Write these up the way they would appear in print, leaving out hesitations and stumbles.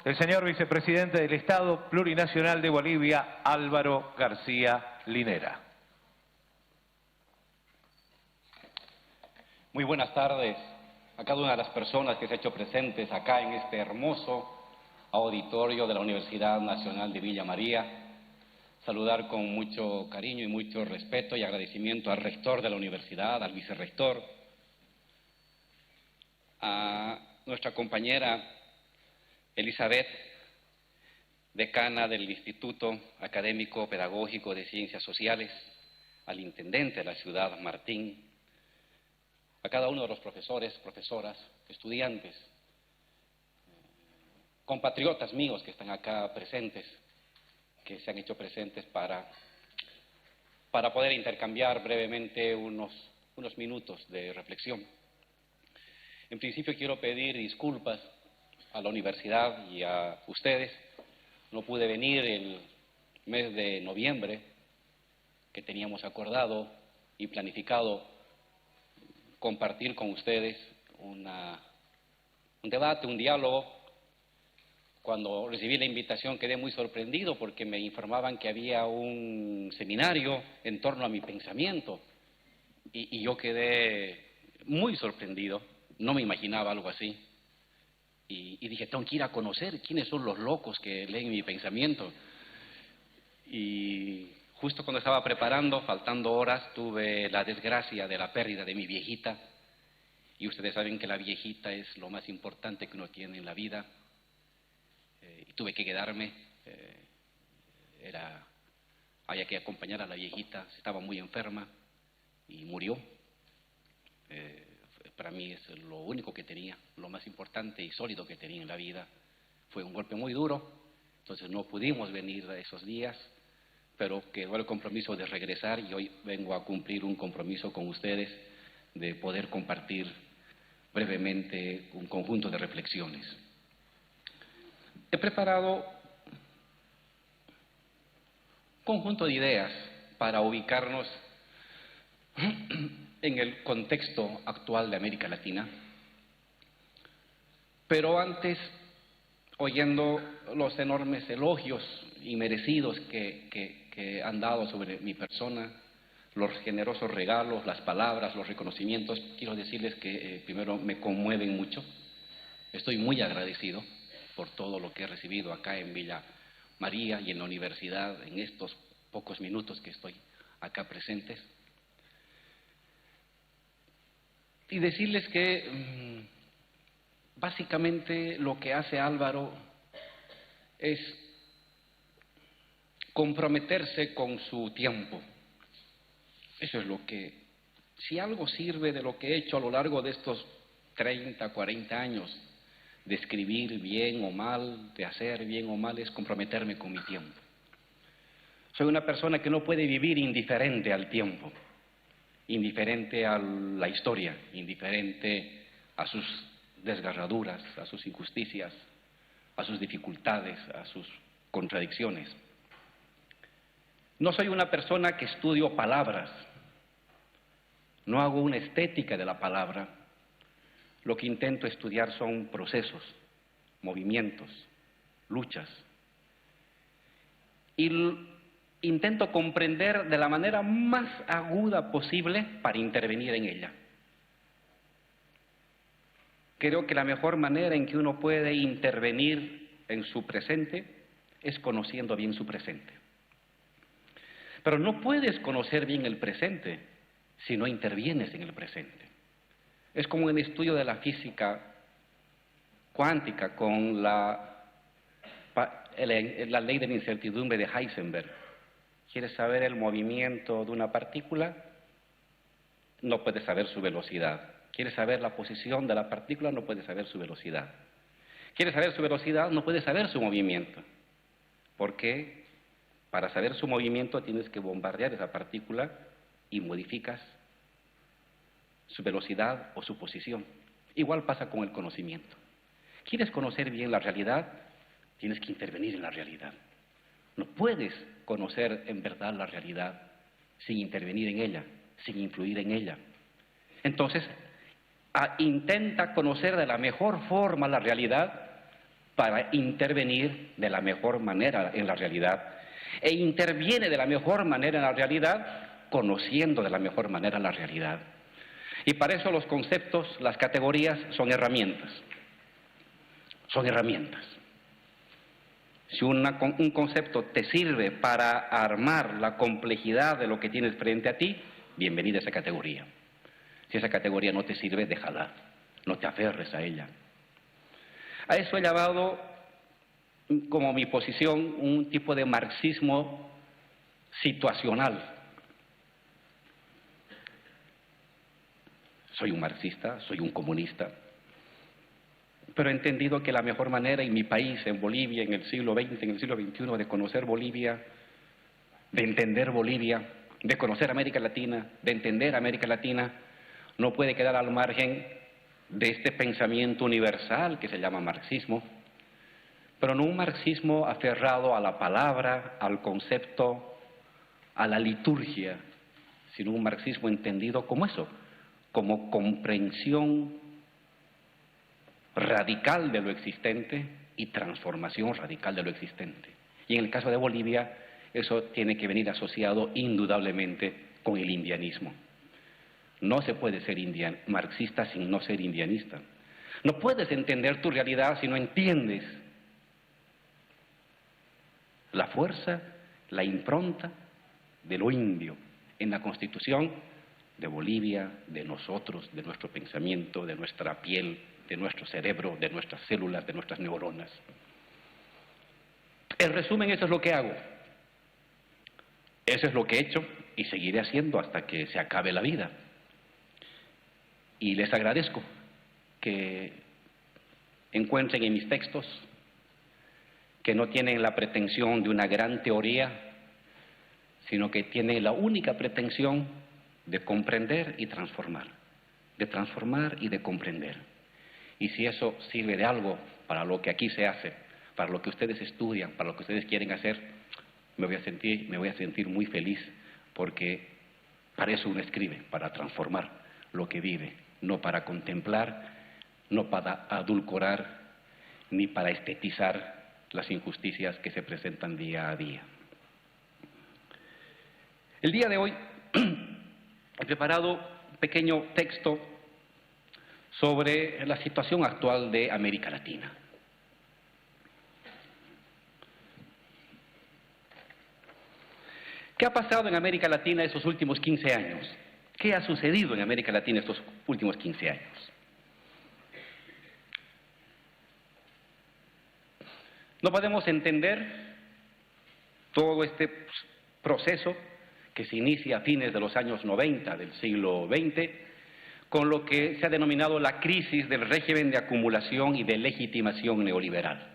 el señor vicepresidente del Estado Plurinacional de Bolivia, Álvaro García Linera. Muy buenas tardes a cada una de las personas que se han hecho presentes acá en este hermoso auditorio de la Universidad Nacional de Villa María. Saludar con mucho cariño y mucho respeto y agradecimiento al rector de la universidad, al vicerrector, a nuestra compañera Elizabeth, decana del Instituto Académico Pedagógico de Ciencias Sociales, al intendente de la ciudad, Martín, a cada uno de los profesores, profesoras, estudiantes, compatriotas míos que están acá presentes, que se han hecho presentes para poder intercambiar brevemente unos minutos de reflexión. En principio quiero pedir disculpas a la universidad y a ustedes. No pude venir el mes de noviembre, que teníamos acordado y planificado compartir con ustedes un debate, un diálogo. Cuando recibí la invitación quedé muy sorprendido porque me informaban que había un seminario en torno a mi pensamiento y yo quedé muy sorprendido, no me imaginaba algo así y dije, tengo que ir a conocer quiénes son los locos que leen mi pensamiento. Y justo cuando estaba preparando, faltando horas, tuve la desgracia de la pérdida de mi viejita y ustedes saben que la viejita es lo más importante que uno tiene en la vida. Y tuve que quedarme, había que acompañar a la viejita, estaba muy enferma y murió. Para mí es lo único que tenía, lo más importante y sólido que tenía en la vida. Fue un golpe muy duro, entonces no pudimos venir a esos días, pero quedó el compromiso de regresar y hoy vengo a cumplir un compromiso con ustedes de poder compartir brevemente un conjunto de reflexiones. He preparado un conjunto de ideas para ubicarnos en el contexto actual de América Latina, pero antes, oyendo los enormes elogios inmerecidos que han dado sobre mi persona, los generosos regalos, las palabras, los reconocimientos, quiero decirles que primero me conmueven mucho. Estoy muy agradecido por todo lo que he recibido acá en Villa María y en la universidad en estos pocos minutos que estoy acá presentes. Y decirles que básicamente lo que hace Álvaro es comprometerse con su tiempo. Eso es lo que, si algo sirve de lo que he hecho a lo largo de estos 30, 40 años, de escribir bien o mal, de hacer bien o mal, es comprometerme con mi tiempo. Soy una persona que no puede vivir indiferente al tiempo, indiferente a la historia, indiferente a sus desgarraduras, a sus injusticias, a sus dificultades, a sus contradicciones. No soy una persona que estudio palabras, no hago una estética de la palabra. Lo que intento estudiar son procesos, movimientos, luchas. Y intento comprender de la manera más aguda posible para intervenir en ella. Creo que la mejor manera en que uno puede intervenir en su presente es conociendo bien su presente. Pero no puedes conocer bien el presente si no intervienes en el presente. Es como en el estudio de la física cuántica con la ley de la incertidumbre de Heisenberg. ¿Quieres saber el movimiento de una partícula? No puedes saber su velocidad. ¿Quieres saber la posición de la partícula? No puedes saber su velocidad. ¿Quieres saber su velocidad? No puedes saber su movimiento. Porque para saber su movimiento tienes que bombardear esa partícula y modificas su velocidad o su posición. Igual pasa con el conocimiento. ¿Quieres conocer bien la realidad? Tienes que intervenir en la realidad. No puedes conocer en verdad la realidad sin intervenir en ella, sin influir en ella. Entonces, intenta conocer de la mejor forma la realidad para intervenir de la mejor manera en la realidad. E interviene de la mejor manera en la realidad, conociendo de la mejor manera la realidad. Y para eso los conceptos, las categorías son herramientas. Son herramientas. Si un concepto te sirve para armar la complejidad de lo que tienes frente a ti, bienvenida a esa categoría. Si esa categoría no te sirve, déjala. No te aferres a ella. A eso he llamado, como mi posición, un tipo de marxismo situacional. Soy un marxista, soy un comunista, pero he entendido que la mejor manera en mi país, en Bolivia, en el siglo XX, en el siglo XXI, de conocer Bolivia, de entender Bolivia, de conocer América Latina, de entender América Latina, no puede quedar al margen de este pensamiento universal que se llama marxismo, pero no un marxismo aferrado a la palabra, al concepto, a la liturgia, sino un marxismo entendido como eso, como comprensión radical de lo existente y transformación radical de lo existente. Y en el caso de Bolivia, eso tiene que venir asociado indudablemente con el indianismo. No se puede ser marxista sin no ser indianista. No puedes entender tu realidad si no entiendes la fuerza, la impronta de lo indio en la Constitución de Bolivia, de nosotros, de nuestro pensamiento, de nuestra piel, de nuestro cerebro, de nuestras células, de nuestras neuronas. En resumen, eso es lo que hago. Eso es lo que he hecho y seguiré haciendo hasta que se acabe la vida. Y les agradezco que encuentren en mis textos que no tienen la pretensión de una gran teoría, sino que tienen la única pretensión de comprender y transformar, de transformar y de comprender. Y si eso sirve de algo para lo que aquí se hace, para lo que ustedes estudian, para lo que ustedes quieren hacer, me voy a sentir muy feliz, porque para eso uno escribe, para transformar lo que vive, no para contemplar, no para adulcorar, ni para estetizar las injusticias que se presentan día a día. El día de hoy he preparado un pequeño texto sobre la situación actual de América Latina. ¿Qué ha pasado en América Latina estos últimos 15 años? ¿Qué ha sucedido en América Latina estos últimos 15 años? No podemos entender todo este proceso que se inicia a fines de los años 90 del siglo XX, con lo que se ha denominado la crisis del régimen de acumulación y de legitimación neoliberal.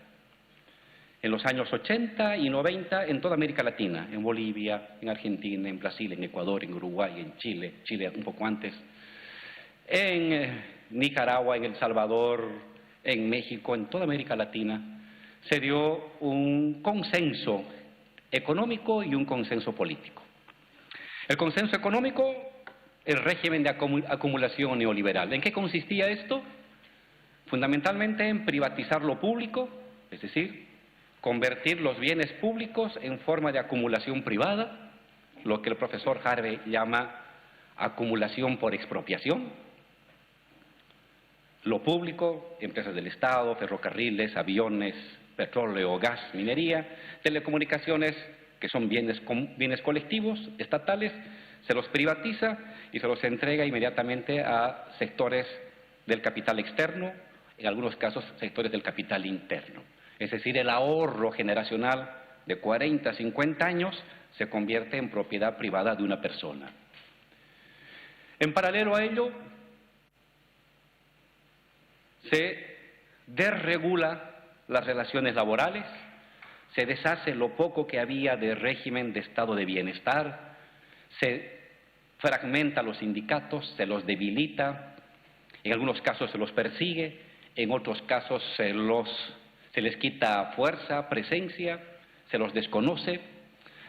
En los años 80 y 90 en toda América Latina, en Bolivia, en Argentina, en Brasil, en Ecuador, en Uruguay, en Chile un poco antes, en Nicaragua, en El Salvador, en México, en toda América Latina, se dio un consenso económico y un consenso político. El consenso económico, el régimen de acumulación neoliberal. ¿En qué consistía esto? Fundamentalmente en privatizar lo público, es decir, convertir los bienes públicos en forma de acumulación privada, lo que el profesor Harvey llama acumulación por expropiación. Lo público, empresas del Estado, ferrocarriles, aviones, petróleo, gas, minería, telecomunicaciones, que son bienes colectivos, estatales, se los privatiza y se los entrega inmediatamente a sectores del capital externo, en algunos casos sectores del capital interno. Es decir, el ahorro generacional de 40, 50 años se convierte en propiedad privada de una persona. En paralelo a ello, se desregula las relaciones laborales, se deshace lo poco que había de régimen de estado de bienestar, se fragmenta los sindicatos, se los debilita, en algunos casos se los persigue, en otros casos se les quita fuerza, presencia, se los desconoce.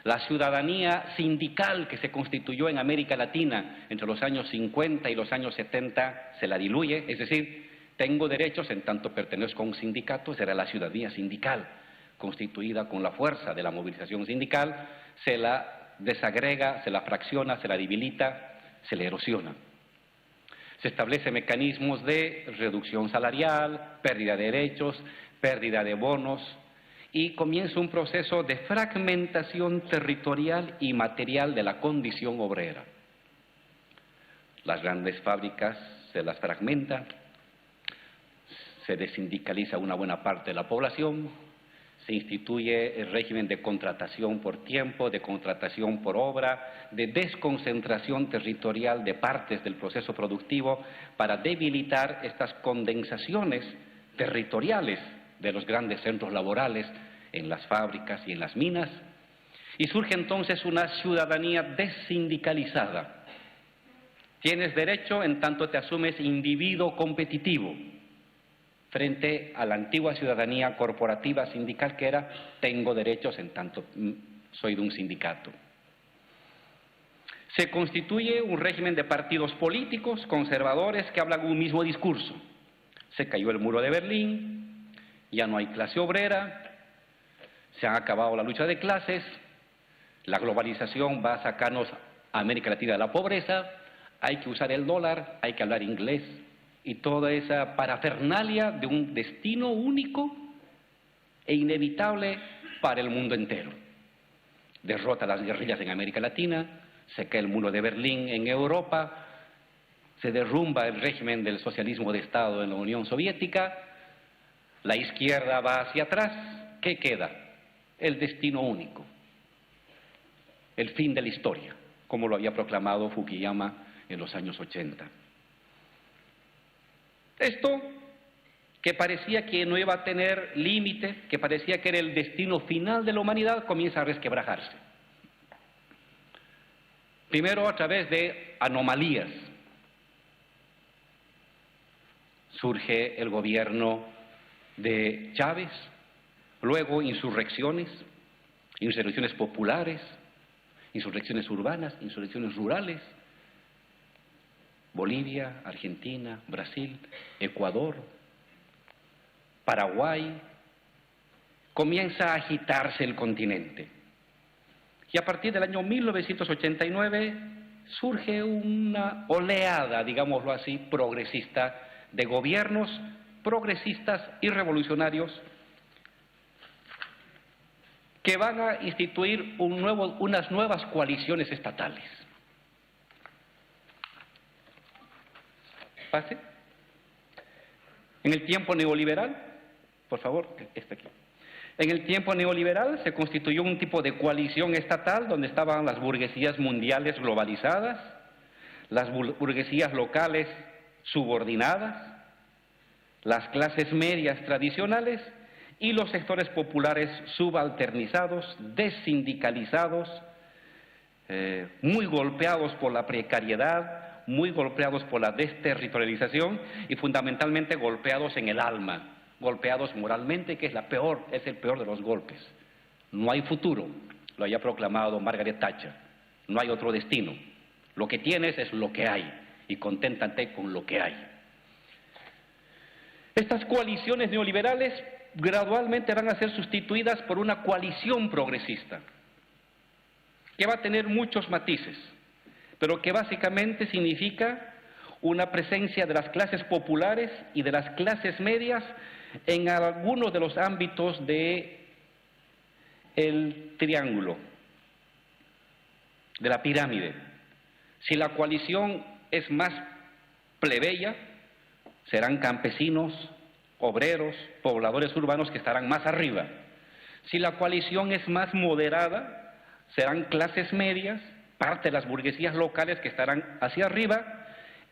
La ciudadanía sindical que se constituyó en América Latina entre los años 50 y los años 70 se la diluye, es decir, Tengo derechos en tanto pertenezco a un sindicato, será la ciudadanía sindical, constituida con la fuerza de la movilización sindical, se la desagrega, se la fracciona, se la debilita, se la erosiona. Se establecen mecanismos de reducción salarial, pérdida de derechos, pérdida de bonos, y comienza un proceso de fragmentación territorial y material de la condición obrera. Las grandes fábricas se las fragmentan, se desindicaliza una buena parte de la población, se instituye el régimen de contratación por tiempo, de contratación por obra, de desconcentración territorial de partes del proceso productivo para debilitar estas condensaciones territoriales de los grandes centros laborales en las fábricas y en las minas, y surge entonces una ciudadanía desindicalizada. Tienes derecho en tanto te asumes individuo competitivo frente a la antigua ciudadanía corporativa sindical que era tengo derechos en tanto soy de un sindicato. Se constituye un régimen de partidos políticos conservadores que hablan un mismo discurso. Se cayó el muro de Berlín, ya no hay clase obrera, se ha acabado la lucha de clases, la globalización va a sacarnos a América Latina de la pobreza, hay que usar el dólar, hay que hablar inglés y toda esa parafernalia de un destino único e inevitable para el mundo entero. Derrota a las guerrillas en América Latina, se cae el muro de Berlín en Europa, se derrumba el régimen del socialismo de Estado en la Unión Soviética, la izquierda va hacia atrás, ¿qué queda? El destino único, el fin de la historia, como lo había proclamado Fukuyama en los años 80. Esto, que parecía que no iba a tener límite, que parecía que era el destino final de la humanidad, comienza a resquebrajarse. Primero a través de anomalías. Surge el gobierno de Chávez, luego insurrecciones populares, insurrecciones urbanas, insurrecciones rurales. Bolivia, Argentina, Brasil, Ecuador, Paraguay, comienza a agitarse el continente. Y a partir del año 1989 surge una oleada, digámoslo así, progresista, de gobiernos progresistas y revolucionarios que van a instituir unas nuevas coaliciones estatales. Pase. En el tiempo neoliberal, por favor, aquí. En el tiempo neoliberal se constituyó un tipo de coalición estatal donde estaban las burguesías mundiales globalizadas, las burguesías locales subordinadas, las clases medias tradicionales y los sectores populares subalternizados, desindicalizados, muy golpeados por la precariedad, muy golpeados por la desterritorialización y fundamentalmente golpeados en el alma, golpeados moralmente, que es el peor de los golpes. No hay futuro, lo había proclamado Margaret Thatcher, no hay otro destino. Lo que tienes es lo que hay y conténtate con lo que hay. Estas coaliciones neoliberales gradualmente van a ser sustituidas por una coalición progresista que va a tener muchos matices, pero que básicamente significa una presencia de las clases populares y de las clases medias en algunos de los ámbitos del triángulo, de la pirámide. Si la coalición es más plebeya, serán campesinos, obreros, pobladores urbanos que estarán más arriba. Si la coalición es más moderada, serán clases medias, parte de las burguesías locales que estarán hacia arriba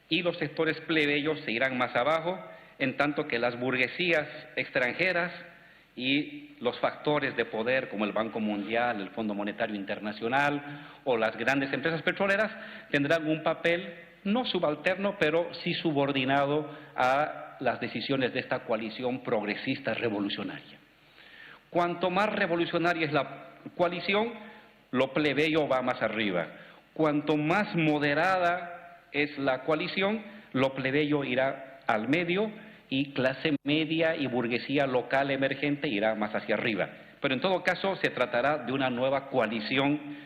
y los sectores plebeyos se irán más abajo, en tanto que las burguesías extranjeras y los factores de poder como el Banco Mundial, el Fondo Monetario Internacional o las grandes empresas petroleras tendrán un papel no subalterno, pero sí subordinado a las decisiones de esta coalición progresista revolucionaria. Cuanto más revolucionaria es la coalición, lo plebeyo va más arriba. Cuanto más moderada es la coalición, lo plebeyo irá al medio y clase media y burguesía local emergente irá más hacia arriba. Pero en todo caso se tratará de una nueva coalición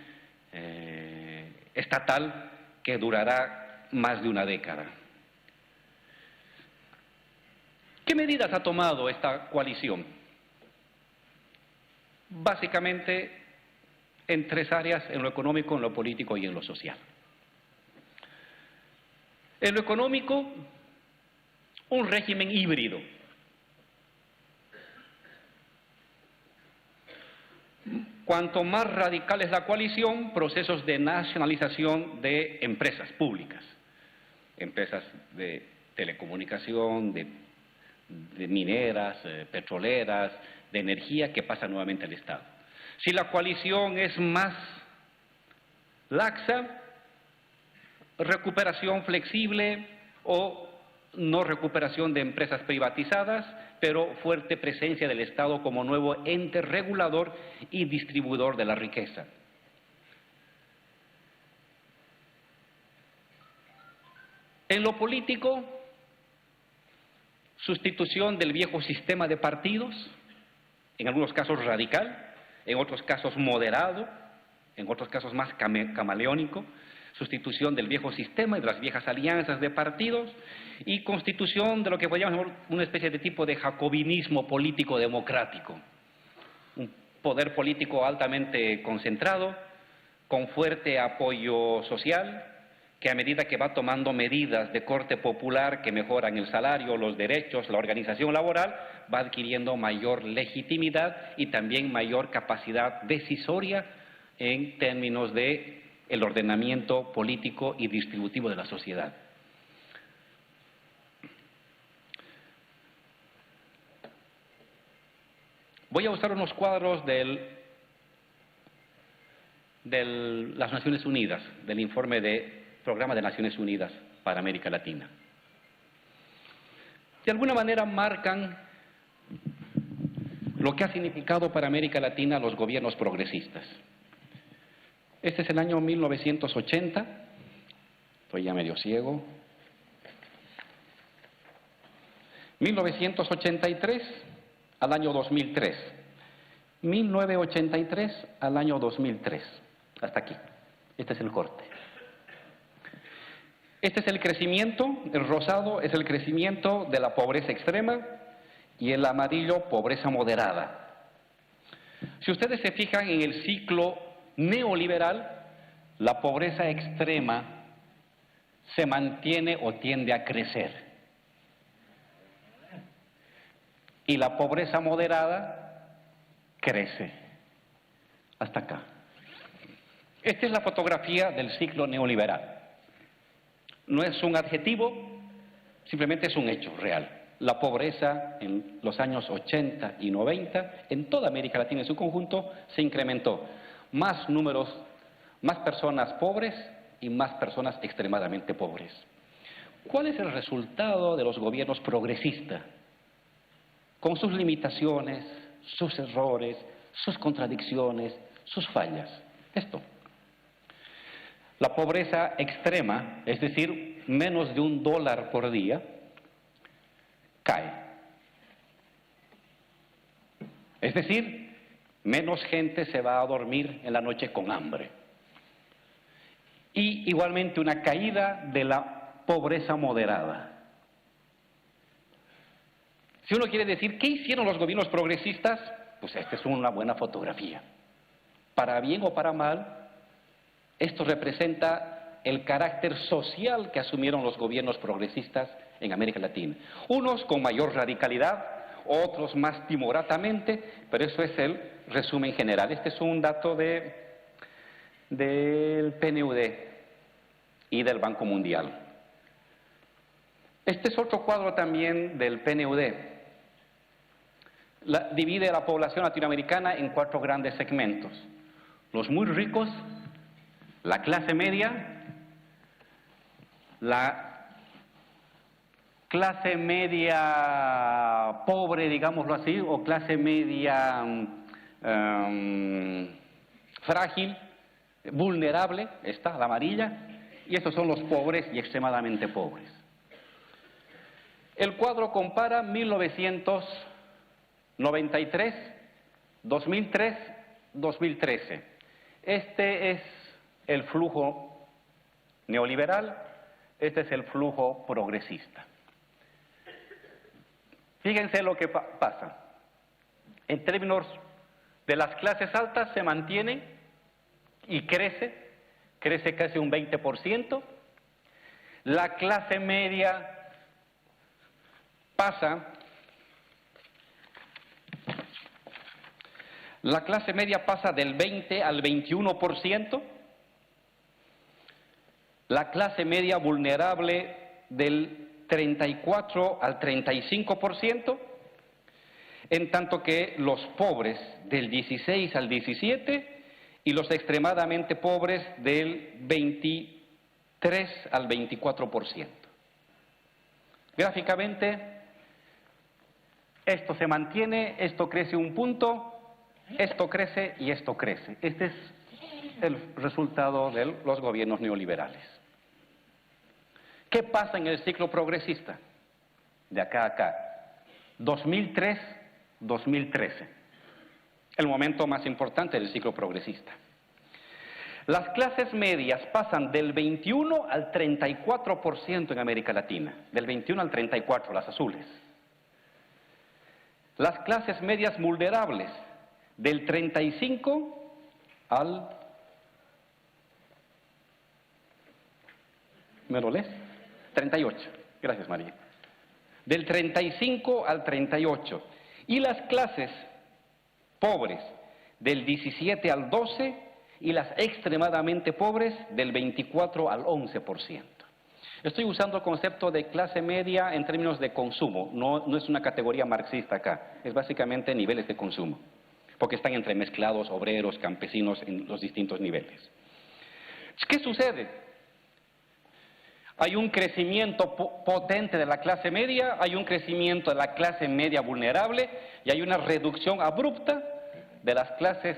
estatal que durará más de una década. ¿Qué medidas ha tomado esta coalición? Básicamente en tres áreas: en lo económico, en lo político y en lo social. En lo económico, un régimen híbrido. Cuanto más radical es la coalición, procesos de nacionalización de empresas públicas, empresas de telecomunicación, de mineras, petroleras, de energía, que pasa nuevamente al Estado. Si la coalición es más laxa, recuperación flexible o no recuperación de empresas privatizadas, pero fuerte presencia del Estado como nuevo ente regulador y distribuidor de la riqueza. En lo político, sustitución del viejo sistema de partidos, en algunos casos radical, en otros casos moderado, en otros casos más camaleónico, sustitución del viejo sistema y de las viejas alianzas de partidos y constitución de lo que podríamos llamar una especie de tipo de jacobinismo político democrático. Un poder político altamente concentrado, con fuerte apoyo social, que a medida que va tomando medidas de corte popular que mejoran el salario, los derechos, la organización laboral, va adquiriendo mayor legitimidad y también mayor capacidad decisoria en términos de el ordenamiento político y distributivo de la sociedad. Voy a usar unos cuadros de las Naciones Unidas, del informe de Programa de Naciones Unidas para América Latina. De alguna manera marcan lo que ha significado para América Latina los gobiernos progresistas. Este es el año 1980, estoy ya medio ciego. 1983 al año 2003. 1983 al año 2003. Hasta aquí. Este es el corte. Este es el crecimiento, el rosado es el crecimiento de la pobreza extrema y el amarillo pobreza moderada. Si ustedes se fijan en el ciclo neoliberal, la pobreza extrema se mantiene o tiende a crecer. Y la pobreza moderada crece. Hasta acá. Esta es la fotografía del ciclo neoliberal. No es un adjetivo, simplemente es un hecho real. La pobreza en los años 80 y 90, en toda América Latina en su conjunto, se incrementó. Más números, más personas pobres y más personas extremadamente pobres. ¿Cuál es el resultado de los gobiernos progresistas? Con sus limitaciones, sus errores, sus contradicciones, sus fallas. Esto. La pobreza extrema, es decir, menos de $1 por día, cae. Es decir, menos gente se va a dormir en la noche con hambre. Y igualmente una caída de la pobreza moderada. Si uno quiere decir, ¿qué hicieron los gobiernos progresistas? Pues esta es una buena fotografía. Para bien o para mal, esto representa el carácter social que asumieron los gobiernos progresistas en América Latina. Unos con mayor radicalidad, otros más timoratamente, pero eso es el resumen general. Este es un dato del PNUD y del Banco Mundial. Este es otro cuadro también del PNUD. Divide a la población latinoamericana en 4 grandes segmentos. Los muy ricos, la clase media, la clase media pobre, digámoslo así, o clase media frágil, vulnerable, la amarilla, y estos son los pobres y extremadamente pobres. El cuadro compara 1993, 2003, 2013. Este es el flujo neoliberal, este es el flujo progresista. Fíjense lo que pasa. En términos de las clases altas se mantiene y crece casi un 20%. La clase media pasa del 20 al 21%. La clase media vulnerable del 34 al 35%, en tanto que los pobres del 16 al 17 y los extremadamente pobres del 23 al 24%. Gráficamente, esto se mantiene, esto crece un punto, esto crece y esto crece. Este es el resultado de los gobiernos neoliberales. ¿Qué pasa en el ciclo progresista? De acá a acá. 2003-2013. El momento más importante del ciclo progresista. Las clases medias pasan del 21 al 34% en América Latina. Del 21 al 34, las azules. Las clases medias vulnerables, del 35 al... ¿Me lo lees? 38. Gracias, María. Del 35 al 38. Y las clases pobres, del 17 al 12, y las extremadamente pobres, del 24 al 11%. Estoy usando el concepto de clase media en términos de consumo, no es una categoría marxista acá, es básicamente niveles de consumo, porque están entremezclados obreros, campesinos en los distintos niveles. ¿Qué sucede? Hay un crecimiento potente de la clase media, hay un crecimiento de la clase media vulnerable y hay una reducción abrupta de las clases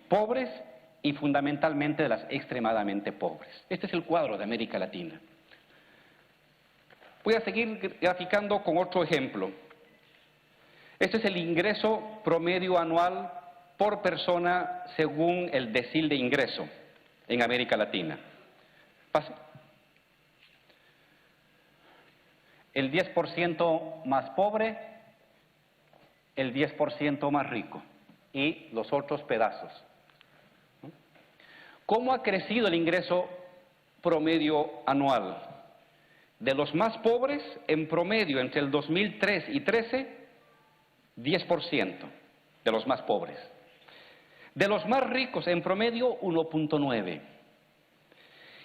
pobres y fundamentalmente de las extremadamente pobres. Este es el cuadro de América Latina. Voy a seguir graficando con otro ejemplo. Este es el ingreso promedio anual por persona según el decil de ingreso en América Latina. Pasa. El 10% más pobre, el 10% más rico y los otros pedazos. ¿Cómo ha crecido el ingreso promedio anual? De los más pobres, en promedio, entre el 2003 y 2013, 10% de los más pobres. De los más ricos, en promedio, 1.9%.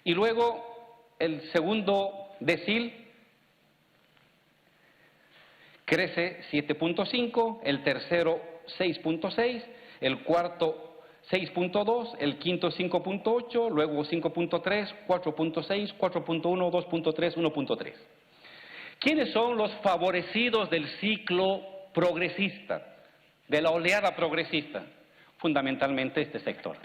Y luego, el segundo decil crece 7.5%, el tercero 6.6%, el cuarto 6.2%, el quinto 5.8%, luego 5.3%, 4.6%, 4.1%, 2.3%, 1.3%. ¿Quiénes son los favorecidos del ciclo progresista, de la oleada progresista? Fundamentalmente este sector.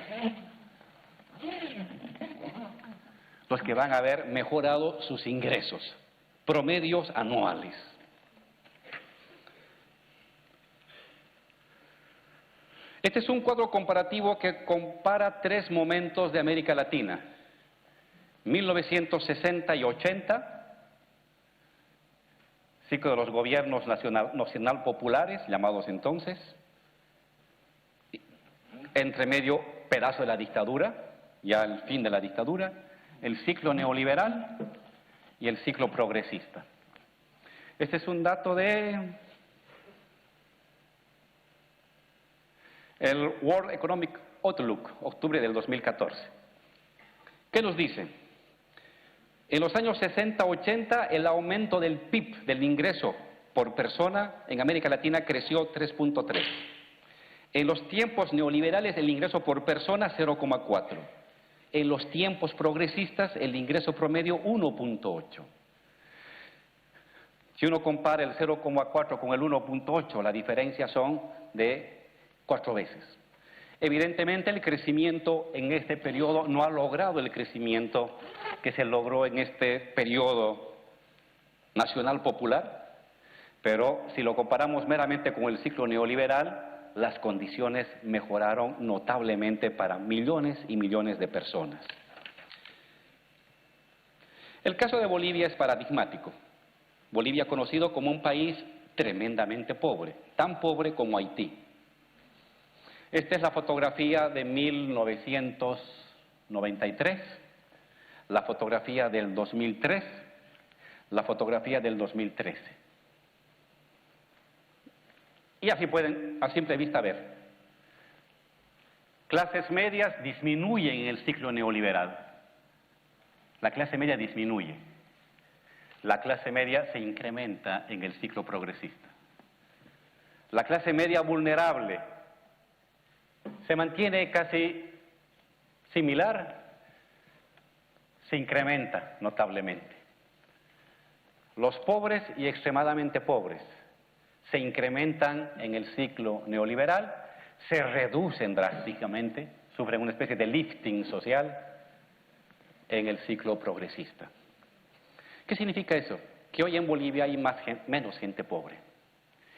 Los que van a haber mejorado sus ingresos, promedios anuales. Este es un cuadro comparativo que compara tres momentos de América Latina. 1960 y 80, ciclo de los gobiernos nacional populares, llamados entonces. Entre medio, pedazo de la dictadura, ya el fin de la dictadura. El ciclo neoliberal y el ciclo progresista. Este es un dato de el World Economic Outlook, octubre del 2014. ¿Qué nos dice? En los años 60-80 el aumento del PIB, del ingreso por persona en América Latina creció 3.3. En los tiempos neoliberales el ingreso por persona 0.4. En los tiempos progresistas el ingreso promedio 1.8. Si uno compara el 0.4 con el 1.8, la diferencia son de 4 veces. Evidentemente el crecimiento en este periodo no ha logrado el crecimiento que se logró en este periodo nacional popular, pero si lo comparamos meramente con el ciclo neoliberal, las condiciones mejoraron notablemente para millones y millones de personas. El caso de Bolivia es paradigmático. Bolivia conocido como un país tremendamente pobre, tan pobre como Haití. Esta es la fotografía de 1993, la fotografía del 2003, la fotografía del 2013. Y así pueden, a simple vista, ver. Clases medias disminuyen en el ciclo neoliberal. La clase media disminuye. La clase media se incrementa en el ciclo progresista. La clase media vulnerable se mantiene casi similar, se incrementa notablemente. Los pobres y extremadamente pobres se incrementan en el ciclo neoliberal, se reducen drásticamente, sufren una especie de lifting social en el ciclo progresista. ¿Qué significa eso? Que hoy en Bolivia hay menos gente pobre,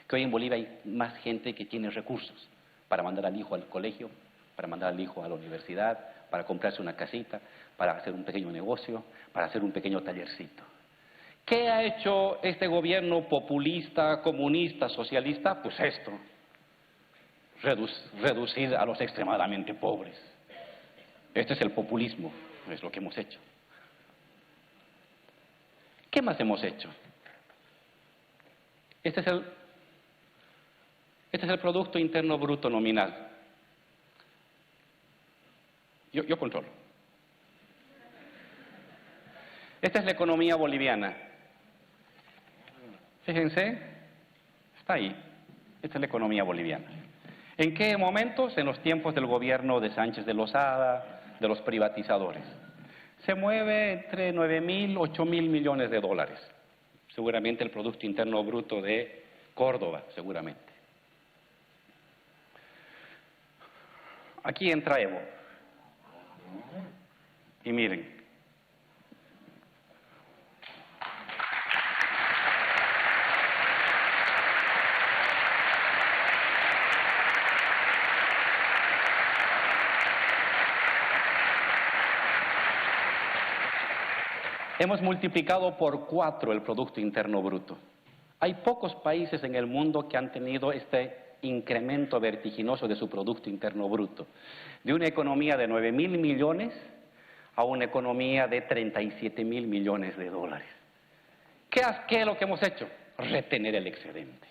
que hoy en Bolivia hay más gente que tiene recursos para mandar al hijo al colegio, para mandar al hijo a la universidad, para comprarse una casita, para hacer un pequeño negocio, para hacer un pequeño tallercito. ¿Qué ha hecho este gobierno populista, comunista, socialista? Pues esto, reducir a los extremadamente pobres. Este es el populismo, es lo que hemos hecho. ¿Qué más hemos hecho? Este es el Producto Interno Bruto nominal. Yo controlo. Esta es la economía boliviana. Fíjense, está ahí. Esta es la economía boliviana. ¿En qué momentos? En los tiempos del gobierno de Sánchez de Lozada, de los privatizadores. Se mueve entre 9.000, 8.000 millones de dólares. Seguramente el Producto Interno Bruto de Córdoba, seguramente. Aquí entra Evo. Y miren. Hemos multiplicado por 4 el Producto Interno Bruto. Hay pocos países en el mundo que han tenido este incremento vertiginoso de su Producto Interno Bruto. De una economía de 9.000 millones a una economía de 37.000 millones de dólares. ¿Qué es lo que hemos hecho? Retener el excedente.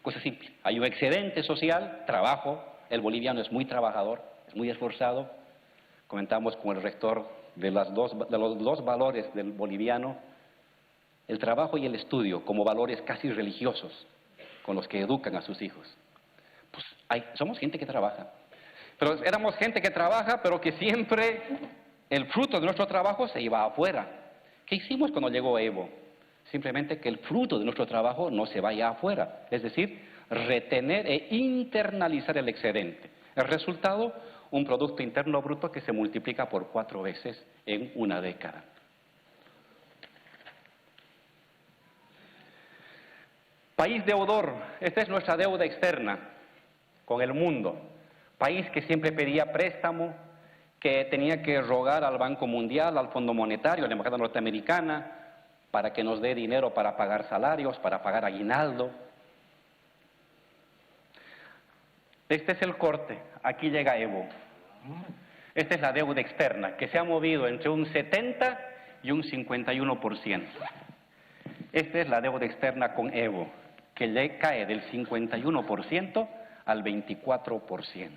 Cosa simple. Hay un excedente social, trabajo. El boliviano es muy trabajador, es muy esforzado. Comentamos con el rector de los dos valores del boliviano, el trabajo y el estudio, como valores casi religiosos con los que educan a sus hijos. Pues somos gente que trabaja. Pero éramos gente que trabaja, pero que siempre el fruto de nuestro trabajo se iba afuera. ¿Qué hicimos cuando llegó Evo? Simplemente que el fruto de nuestro trabajo no se vaya afuera. Es decir, retener e internalizar el excedente. El resultado, un Producto Interno Bruto que se multiplica por 4 veces en una década. País deudor, esta es nuestra deuda externa con el mundo. País que siempre pedía préstamo, que tenía que rogar al Banco Mundial, al Fondo Monetario, a la Embajada Norteamericana, para que nos dé dinero para pagar salarios, para pagar aguinaldo. Este es el corte, aquí llega Evo. Esta es la deuda externa, que se ha movido entre un 70 y un 51%. Esta es la deuda externa con Evo, que le cae del 51% al 24%.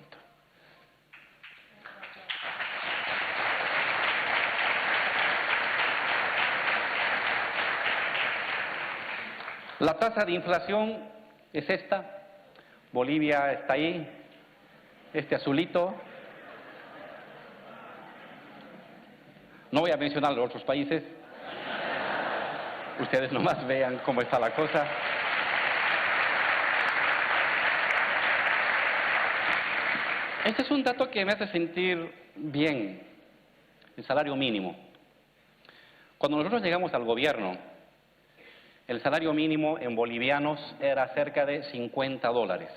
La tasa de inflación es esta. Bolivia está ahí, este azulito. No voy a mencionar los otros países. Ustedes nomás vean cómo está la cosa. Este es un dato que me hace sentir bien, el salario mínimo. Cuando nosotros llegamos al gobierno, el salario mínimo en bolivianos era cerca de $50.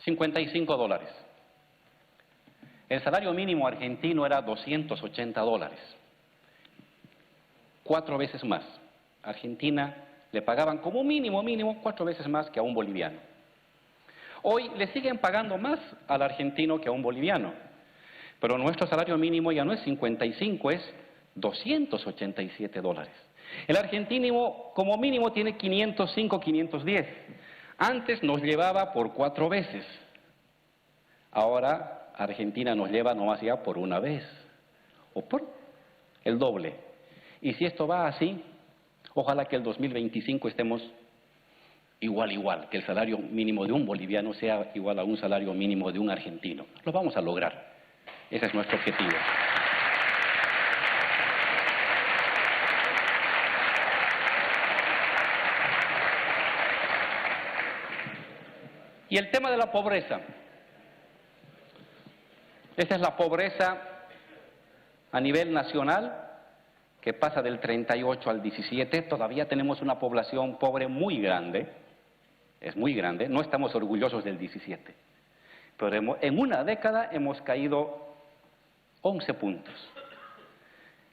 55 dólares. El salario mínimo argentino era $280. 4 veces más. Argentina le pagaban como mínimo 4 veces más que a un boliviano. Hoy le siguen pagando más al argentino que a un boliviano. Pero nuestro salario mínimo ya no es 55, es $287. El argentino como mínimo tiene 505, 510. Antes nos llevaba por 4 veces. Ahora Argentina nos lleva nomás ya por una vez. O por el doble. Y si esto va así, ojalá que el 2025 estemos igual, que el salario mínimo de un boliviano sea igual a un salario mínimo de un argentino. Lo vamos a lograr. Ese es nuestro objetivo. Y el tema de la pobreza. Esta es la pobreza a nivel nacional, que pasa del 38 al 17. Todavía tenemos una población pobre muy grande, es muy grande, no estamos orgullosos del 17. Pero en una década hemos caído 11 puntos.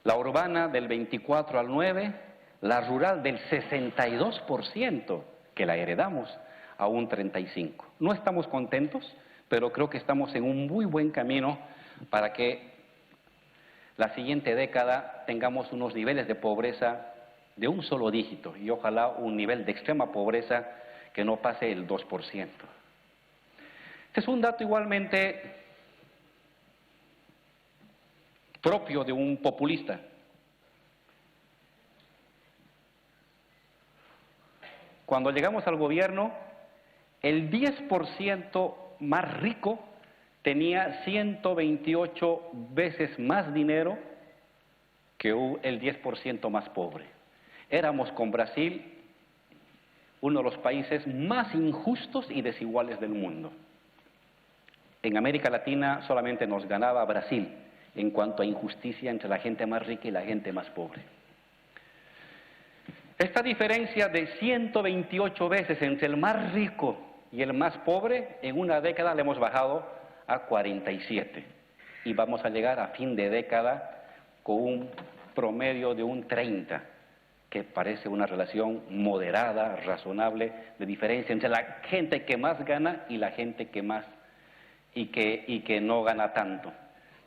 La urbana del 24 al 9, la rural del 62%, que la heredamos, a un 35%. No estamos contentos, pero creo que estamos en un muy buen camino para que la siguiente década tengamos unos niveles de pobreza de un solo dígito y ojalá un nivel de extrema pobreza que no pase el 2%. Este es un dato igualmente propio de un populista. Cuando llegamos al gobierno, el 10% más rico tenía 128 veces más dinero que el 10% más pobre. Éramos con Brasil uno de los países más injustos y desiguales del mundo. En América Latina solamente nos ganaba Brasil en cuanto a injusticia entre la gente más rica y la gente más pobre. Esta diferencia de 128 veces entre el más rico y el más pobre, en una década le hemos bajado a 47. Y vamos a llegar a fin de década con un promedio de un 30, que parece una relación moderada, razonable, de diferencia entre la gente que más gana y la gente que más y que no gana tanto.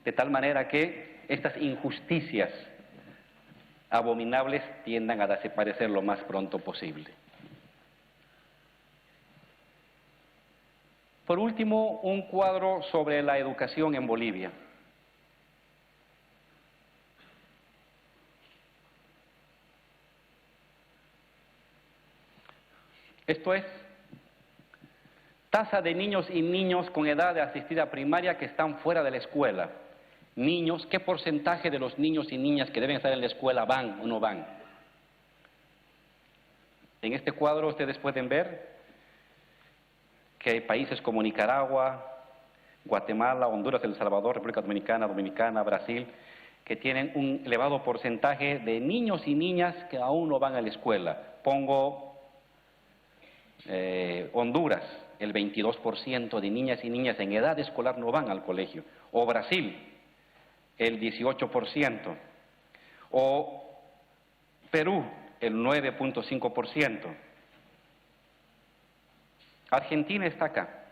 De tal manera que estas injusticias abominables tiendan a desaparecer lo más pronto posible. Por último, un cuadro sobre la educación en Bolivia. Esto es tasa de niños y niñas con edad de asistida primaria que están fuera de la escuela. Niños, ¿qué porcentaje de los niños y niñas que deben estar en la escuela van o no van? En este cuadro ustedes pueden ver que hay países como Nicaragua, Guatemala, Honduras, El Salvador, República Dominicana, Brasil, que tienen un elevado porcentaje de niños y niñas que aún no van a la escuela. Pongo Honduras, el 22% de niñas y niñas en edad escolar no van al colegio. O Brasil, el 18%. O Perú, el 9.5%. Argentina está acá.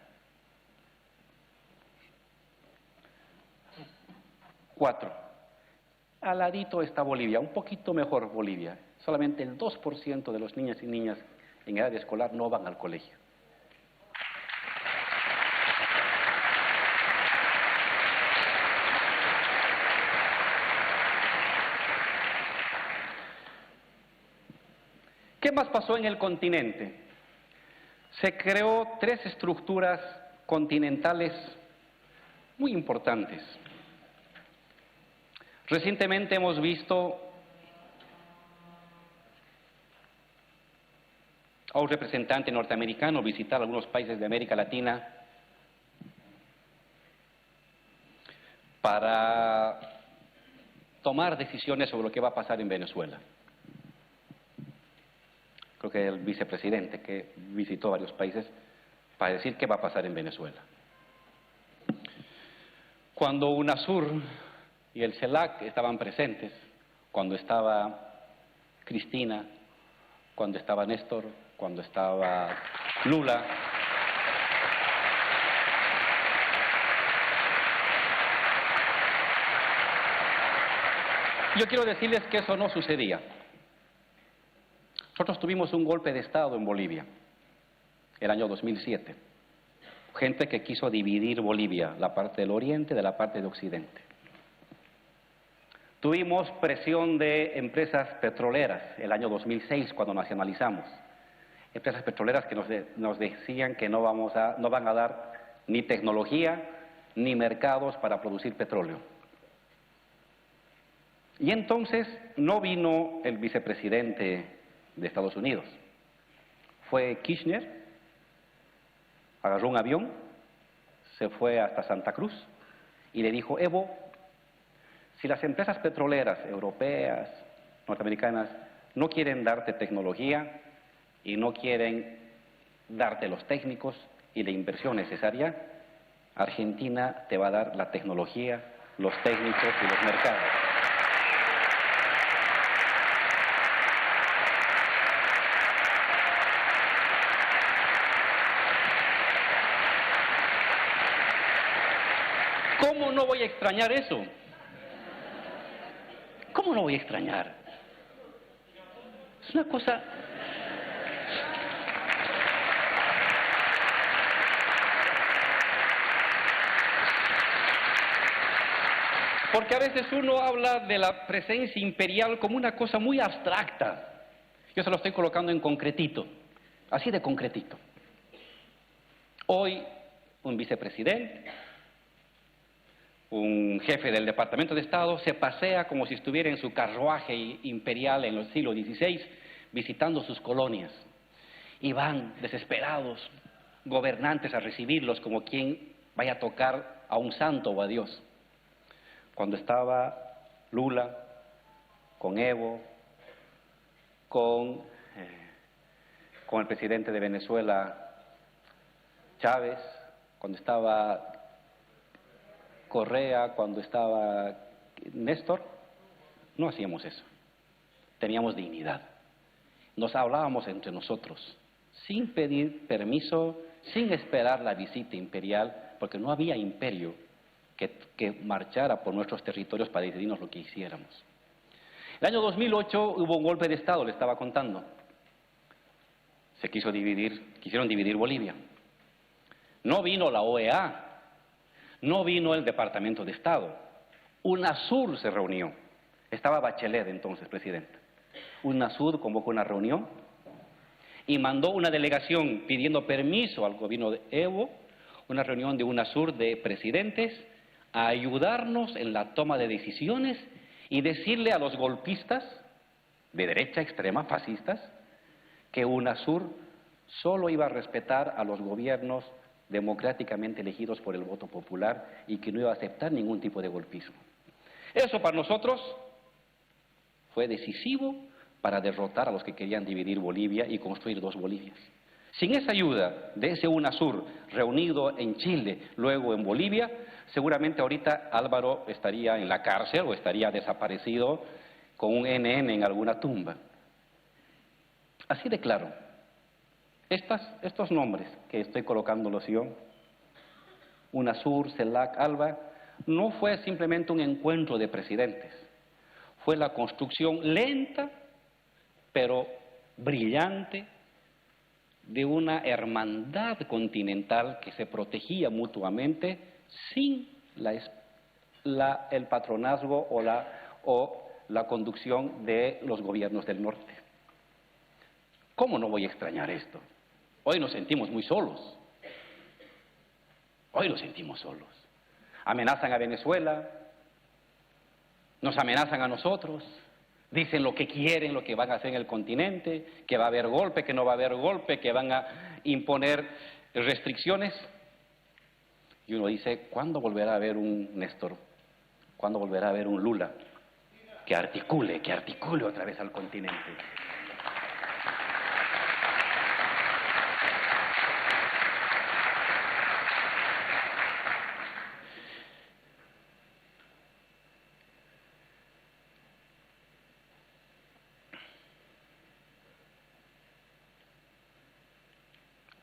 4. Al ladito está Bolivia, un poquito mejor Bolivia. Solamente el 2% de los niños y niñas en edad escolar no van al colegio. ¿Qué más pasó en el continente? Se creó 3 estructuras continentales muy importantes. Recientemente hemos visto a un representante norteamericano visitar algunos países de América Latina. para tomar decisiones sobre lo que va a pasar en Venezuela. Creo que el vicepresidente que visitó varios países para decir qué va a pasar en Venezuela. Cuando UNASUR y el CELAC estaban presentes, cuando estaba Cristina, cuando estaba Néstor, cuando estaba Lula, yo quiero decirles que eso no sucedía. Nosotros tuvimos un golpe de Estado en Bolivia, el año 2007. Gente que quiso dividir Bolivia, la parte del oriente de la parte del occidente. Tuvimos presión de empresas petroleras el año 2006 cuando nacionalizamos. Empresas petroleras que nos decían que no van a dar ni tecnología ni mercados para producir petróleo. Y entonces no vino el vicepresidente de Estados Unidos. Fue Kirchner, agarró un avión, se fue hasta Santa Cruz y le dijo: Evo, si las empresas petroleras europeas, norteamericanas, no quieren darte tecnología y no quieren darte los técnicos y la inversión necesaria, Argentina te va a dar la tecnología, los técnicos y los mercados. ¿Cómo no voy a extrañar eso? ¿Cómo no voy a extrañar? Es una cosa... Porque a veces uno habla de la presencia imperial como una cosa muy abstracta. Yo se lo estoy colocando en concretito, así de concretito. Hoy, un vicepresidente, un jefe del Departamento de Estado, se pasea como si estuviera en su carruaje imperial en el siglo XVI, visitando sus colonias. Y van desesperados gobernantes a recibirlos como quien vaya a tocar a un santo o a Dios. Cuando estaba Lula, con Evo, con el presidente de Venezuela, Chávez, cuando estaba Correa, cuando estaba Néstor, no hacíamos eso. Teníamos dignidad. Nos hablábamos entre nosotros, sin pedir permiso, sin esperar la visita imperial, porque no había imperio que marchara por nuestros territorios para decidirnos lo que hiciéramos. El año 2008 hubo un golpe de Estado, le estaba contando. Quisieron dividir Bolivia. No vino la OEA, no vino el Departamento de Estado. UNASUR se reunió. Estaba Bachelet entonces, presidenta. UNASUR convocó una reunión y mandó una delegación pidiendo permiso al gobierno de Evo, una reunión de UNASUR de presidentes, a ayudarnos en la toma de decisiones y decirle a los golpistas de derecha extrema, fascistas, que UNASUR solo iba a respetar a los gobiernos democráticamente elegidos por el voto popular y que no iba a aceptar ningún tipo de golpismo. Eso para nosotros fue decisivo para derrotar a los que querían dividir Bolivia y construir dos Bolivias. Sin esa ayuda de ese UNASUR reunido en Chile, luego en Bolivia, seguramente ahorita Álvaro estaría en la cárcel o estaría desaparecido con un NN en alguna tumba. Así de claro. Estos nombres que estoy colocándolos yo, UNASUR, CELAC, ALBA, no fue simplemente un encuentro de presidentes. Fue la construcción lenta, pero brillante, de una hermandad continental que se protegía mutuamente sin el patronazgo o la conducción de los gobiernos del norte. ¿Cómo no voy a extrañar esto? Hoy nos sentimos muy solos. Hoy nos sentimos solos. Amenazan a Venezuela, nos amenazan a nosotros, dicen lo que quieren, lo que van a hacer en el continente, que va a haber golpe, que no va a haber golpe, que van a imponer restricciones. Y uno dice, ¿cuándo volverá a haber un Néstor ¿Cuándo volverá a haber un Lula que articule otra vez al continente?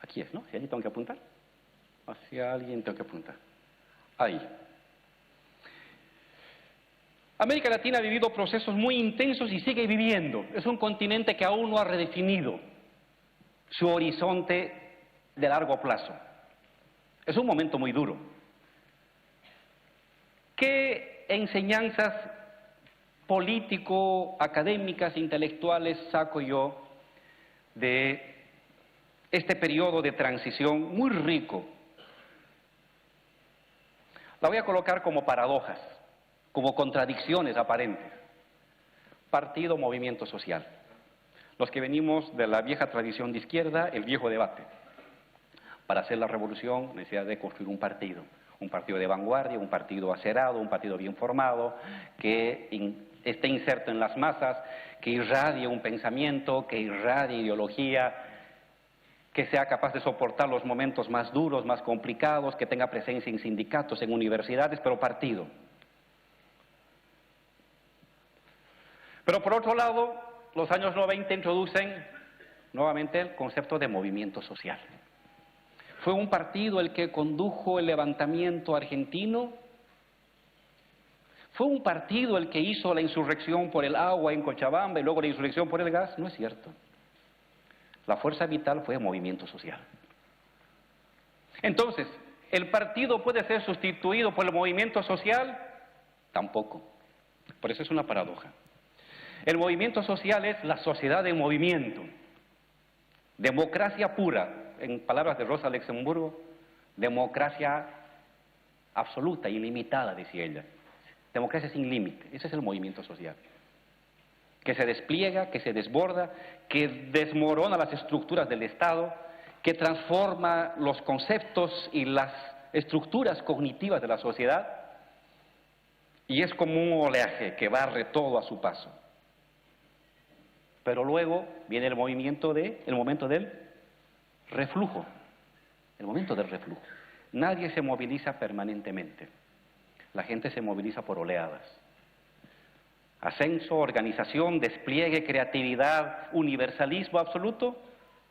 Aquí es, ¿no? ¿Hacia allí tengo que apuntar? Hacia alguien tengo que apuntar. Ahí. América Latina ha vivido procesos muy intensos y sigue viviendo. Es un continente que aún no ha redefinido su horizonte de largo plazo. Es un momento muy duro. ¿Qué enseñanzas político-académicas, intelectuales saco yo de este periodo de transición muy rico? La voy a colocar como paradojas, como contradicciones aparentes. Partido, movimiento social. Los que venimos de la vieja tradición de izquierda, el viejo debate. Para hacer la revolución, necesidad de construir un partido de vanguardia, un partido acerado, un partido bien formado, que esté inserto en las masas, que irradie un pensamiento, que irradie ideología, que sea capaz de soportar los momentos más duros, más complicados, que tenga presencia en sindicatos, en universidades, pero partido. Pero por otro lado, los años 90 introducen nuevamente el concepto de movimiento social. ¿Fue un partido el que condujo el levantamiento argentino? ¿Fue un partido el que hizo la insurrección por el agua en Cochabamba y luego la insurrección por el gas? No es cierto. La fuerza vital fue el movimiento social. Entonces, ¿el partido puede ser sustituido por el movimiento social? Tampoco. Por eso es una paradoja. El movimiento social es la sociedad en movimiento. Democracia pura. En palabras de Rosa Luxemburgo, democracia absoluta, ilimitada, decía ella. Democracia sin límite. Ese es el movimiento social. Que se despliega, que se desborda, que desmorona las estructuras del Estado, que transforma los conceptos y las estructuras cognitivas de la sociedad, y es como un oleaje que barre todo a su paso. Pero luego viene el momento del reflujo, el momento del reflujo. Nadie se moviliza permanentemente, la gente se moviliza por oleadas. Ascenso, organización, despliegue, creatividad, universalismo absoluto,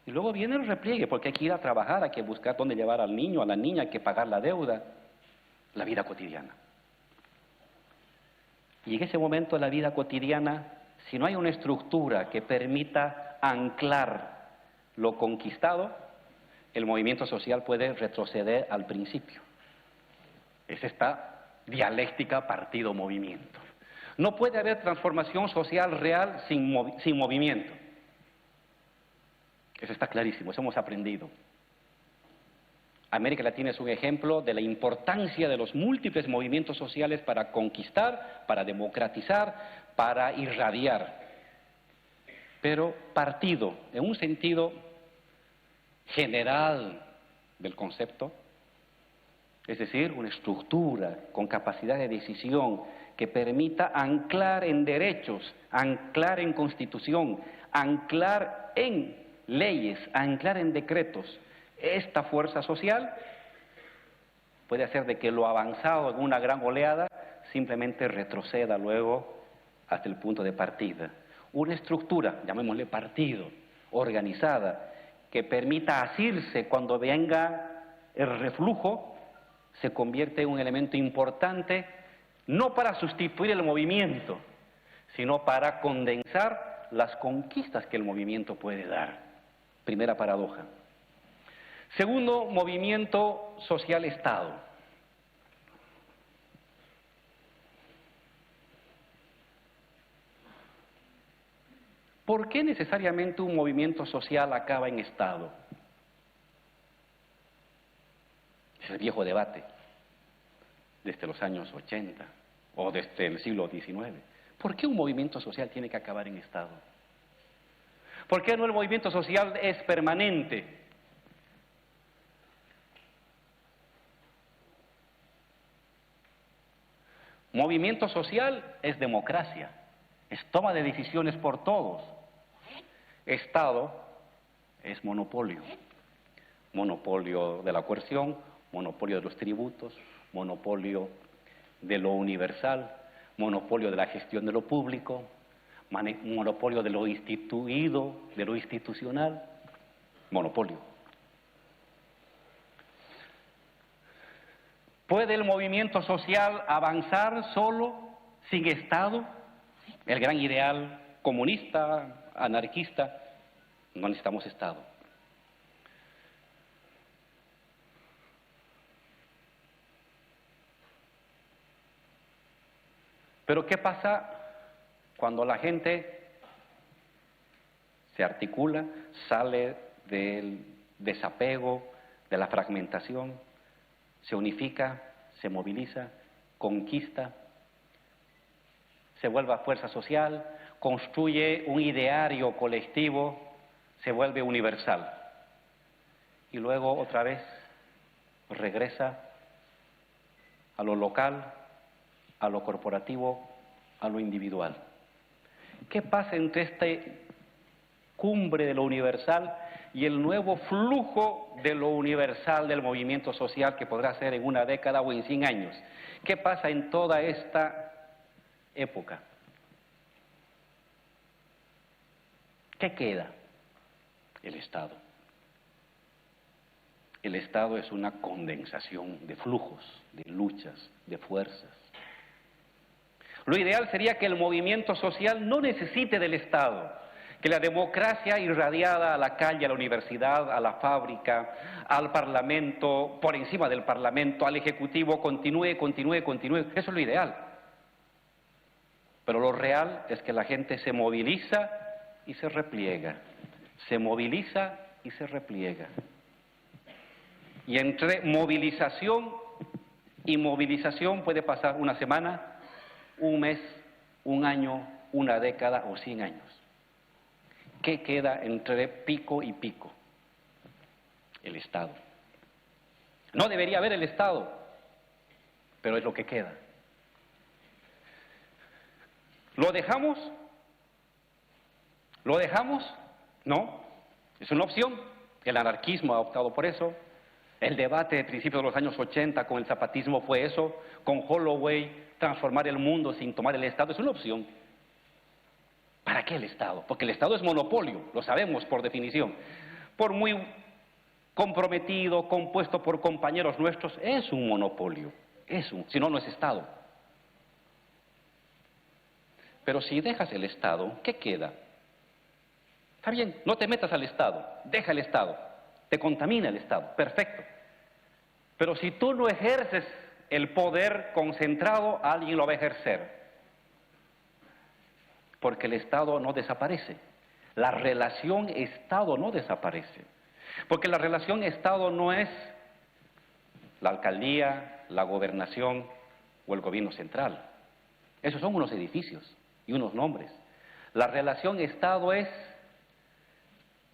y luego viene el repliegue, porque hay que ir a trabajar, hay que buscar dónde llevar al niño, a la niña, hay que pagar la deuda, la vida cotidiana. Y en ese momento de la vida cotidiana, si no hay una estructura que permita anclar lo conquistado, el movimiento social puede retroceder al principio. Es esta dialéctica partido-movimiento. No puede haber transformación social real sin movimiento. Eso está clarísimo, eso hemos aprendido. América Latina es un ejemplo de la importancia de los múltiples movimientos sociales para conquistar, para democratizar, para irradiar. Pero partido, en un sentido general del concepto, es decir, una estructura con capacidad de decisión que permita anclar en derechos, anclar en constitución, anclar en leyes, anclar en decretos esta fuerza social, puede hacer de que lo avanzado en una gran oleada simplemente retroceda luego hasta el punto de partida. Una estructura, llamémosle partido, organizada, que permita asirse cuando venga el reflujo, se convierte en un elemento importante, no para sustituir el movimiento, sino para condensar las conquistas que el movimiento puede dar. Primera paradoja. Segundo, movimiento social-Estado. ¿Por qué necesariamente un movimiento social acaba en Estado? Es el viejo debate, desde los años 80 o desde el siglo XIX. ¿Por qué un movimiento social tiene que acabar en Estado? ¿Por qué no el movimiento social es permanente? Movimiento social es democracia, es toma de decisiones por todos. Estado es monopolio. Monopolio de la coerción, monopolio de los tributos, monopolio de lo universal, monopolio de la gestión de lo público, monopolio de lo instituido, de lo institucional, monopolio. ¿Puede el movimiento social avanzar solo, sin Estado? El gran ideal comunista, anarquista, no necesitamos Estado. Pero ¿qué pasa cuando la gente se articula, sale del desapego, de la fragmentación, se unifica, se moviliza, conquista, se vuelve fuerza social, construye un ideario colectivo, se vuelve universal? Y luego otra vez regresa a lo local, a lo corporativo, a lo individual. ¿Qué pasa entre esta cumbre de lo universal y el nuevo flujo de lo universal del movimiento social que podrá ser en una década o en 100 años? ¿Qué pasa en toda esta época? ¿Qué queda? El Estado. El Estado es una condensación de flujos, de luchas, de fuerzas. Lo ideal sería que el movimiento social no necesite del Estado, que la democracia irradiada a la calle, a la universidad, a la fábrica, al Parlamento, por encima del Parlamento, al Ejecutivo, continúe. Eso es lo ideal. Pero lo real es que la gente se moviliza y se repliega. Se moviliza y se repliega. Y entre movilización y movilización puede pasar una semana, un mes, un año, una década o 100 años. ¿Qué queda entre pico y pico? El Estado. No debería haber el Estado, pero es lo que queda. ¿Lo dejamos? ¿Lo dejamos? No. Es una opción. El anarquismo ha optado por eso. El debate de principios de los años 80 con el zapatismo fue eso. Con Holloway, transformar el mundo sin tomar el Estado es una opción. ¿Para qué el Estado? Porque el Estado es monopolio, lo sabemos por definición. Por muy comprometido, compuesto por compañeros nuestros, es un monopolio. Si no, no es Estado. Pero si dejas el Estado, ¿qué queda? Está bien, no te metas al Estado, deja el Estado, te contamina el Estado, perfecto. Pero si tú no ejerces el poder concentrado, alguien lo va a ejercer. Porque el Estado no desaparece. La relación Estado no desaparece. Porque la relación Estado no es la alcaldía, la gobernación o el gobierno central. Esos son unos edificios y unos nombres. La relación Estado es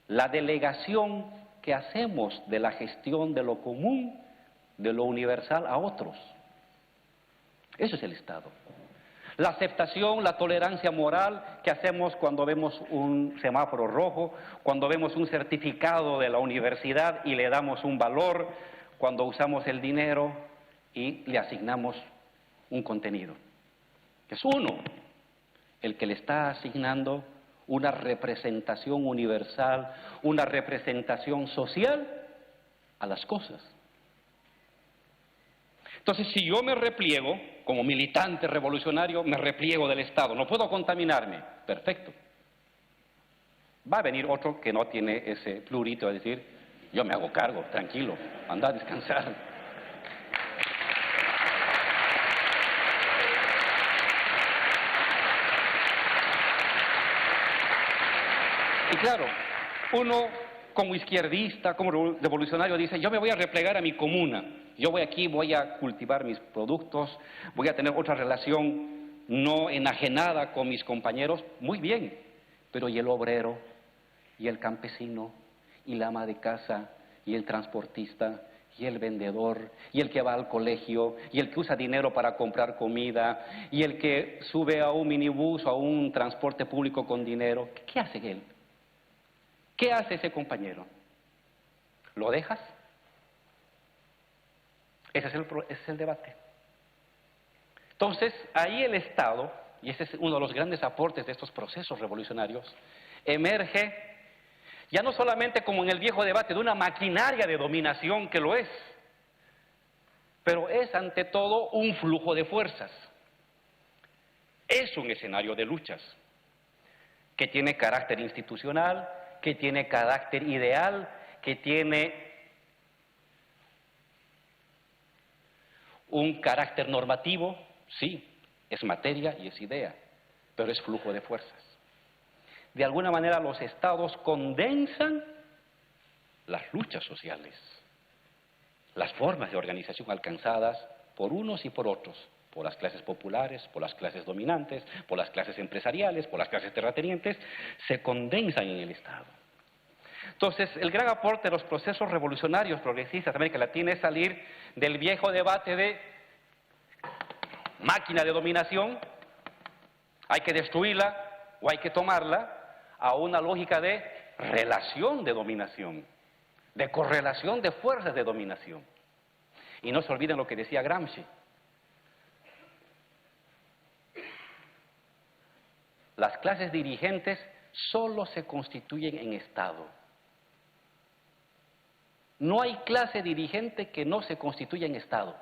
la delegación que hacemos de la gestión de lo común, de lo universal a otros. Eso es el Estado. La aceptación, la tolerancia moral que hacemos cuando vemos un semáforo rojo, cuando vemos un certificado de la universidad y le damos un valor, cuando usamos el dinero y le asignamos un contenido. Es uno el que le está asignando una representación universal, una representación social a las cosas. Entonces, si yo me repliego, como militante revolucionario, me repliego del Estado, no puedo contaminarme, perfecto. Va a venir otro que no tiene ese plurito, es decir, yo me hago cargo, tranquilo, anda a descansar. Y claro, uno como izquierdista, como revolucionario dice, yo me voy a replegar a mi comuna, yo voy aquí, voy a cultivar mis productos, voy a tener otra relación no enajenada con mis compañeros, muy bien, pero ¿y el obrero? ¿Y el campesino? ¿Y la ama de casa? ¿Y el transportista? y el vendedor, y el que va al colegio, y el que usa dinero para comprar comida, y el que sube a un minibús o a un transporte público con dinero. ¿Qué hace él? ¿Qué hace ese compañero? ¿Lo dejas? Ese es el debate. Entonces, ahí el Estado, y ese es uno de los grandes aportes de estos procesos revolucionarios, emerge ya no solamente como en el viejo debate de una maquinaria de dominación, que lo es, pero es ante todo un flujo de fuerzas. Es un escenario de luchas que tiene carácter institucional, que tiene carácter ideal, que tiene un carácter normativo, sí, es materia y es idea, pero es flujo de fuerzas. De alguna manera los estados condensan las luchas sociales, las formas de organización alcanzadas por unos y por otros, por las clases populares, por las clases dominantes, por las clases empresariales, por las clases terratenientes, se condensan en el Estado. Entonces, el gran aporte de los procesos revolucionarios progresistas de América Latina es salir del viejo debate de máquina de dominación, hay que destruirla o hay que tomarla, a una lógica de relación de dominación, de correlación de fuerzas de dominación. Y no se olviden lo que decía Gramsci. Las clases dirigentes solo se constituyen en Estado. No hay clase dirigente que no se constituya en Estado.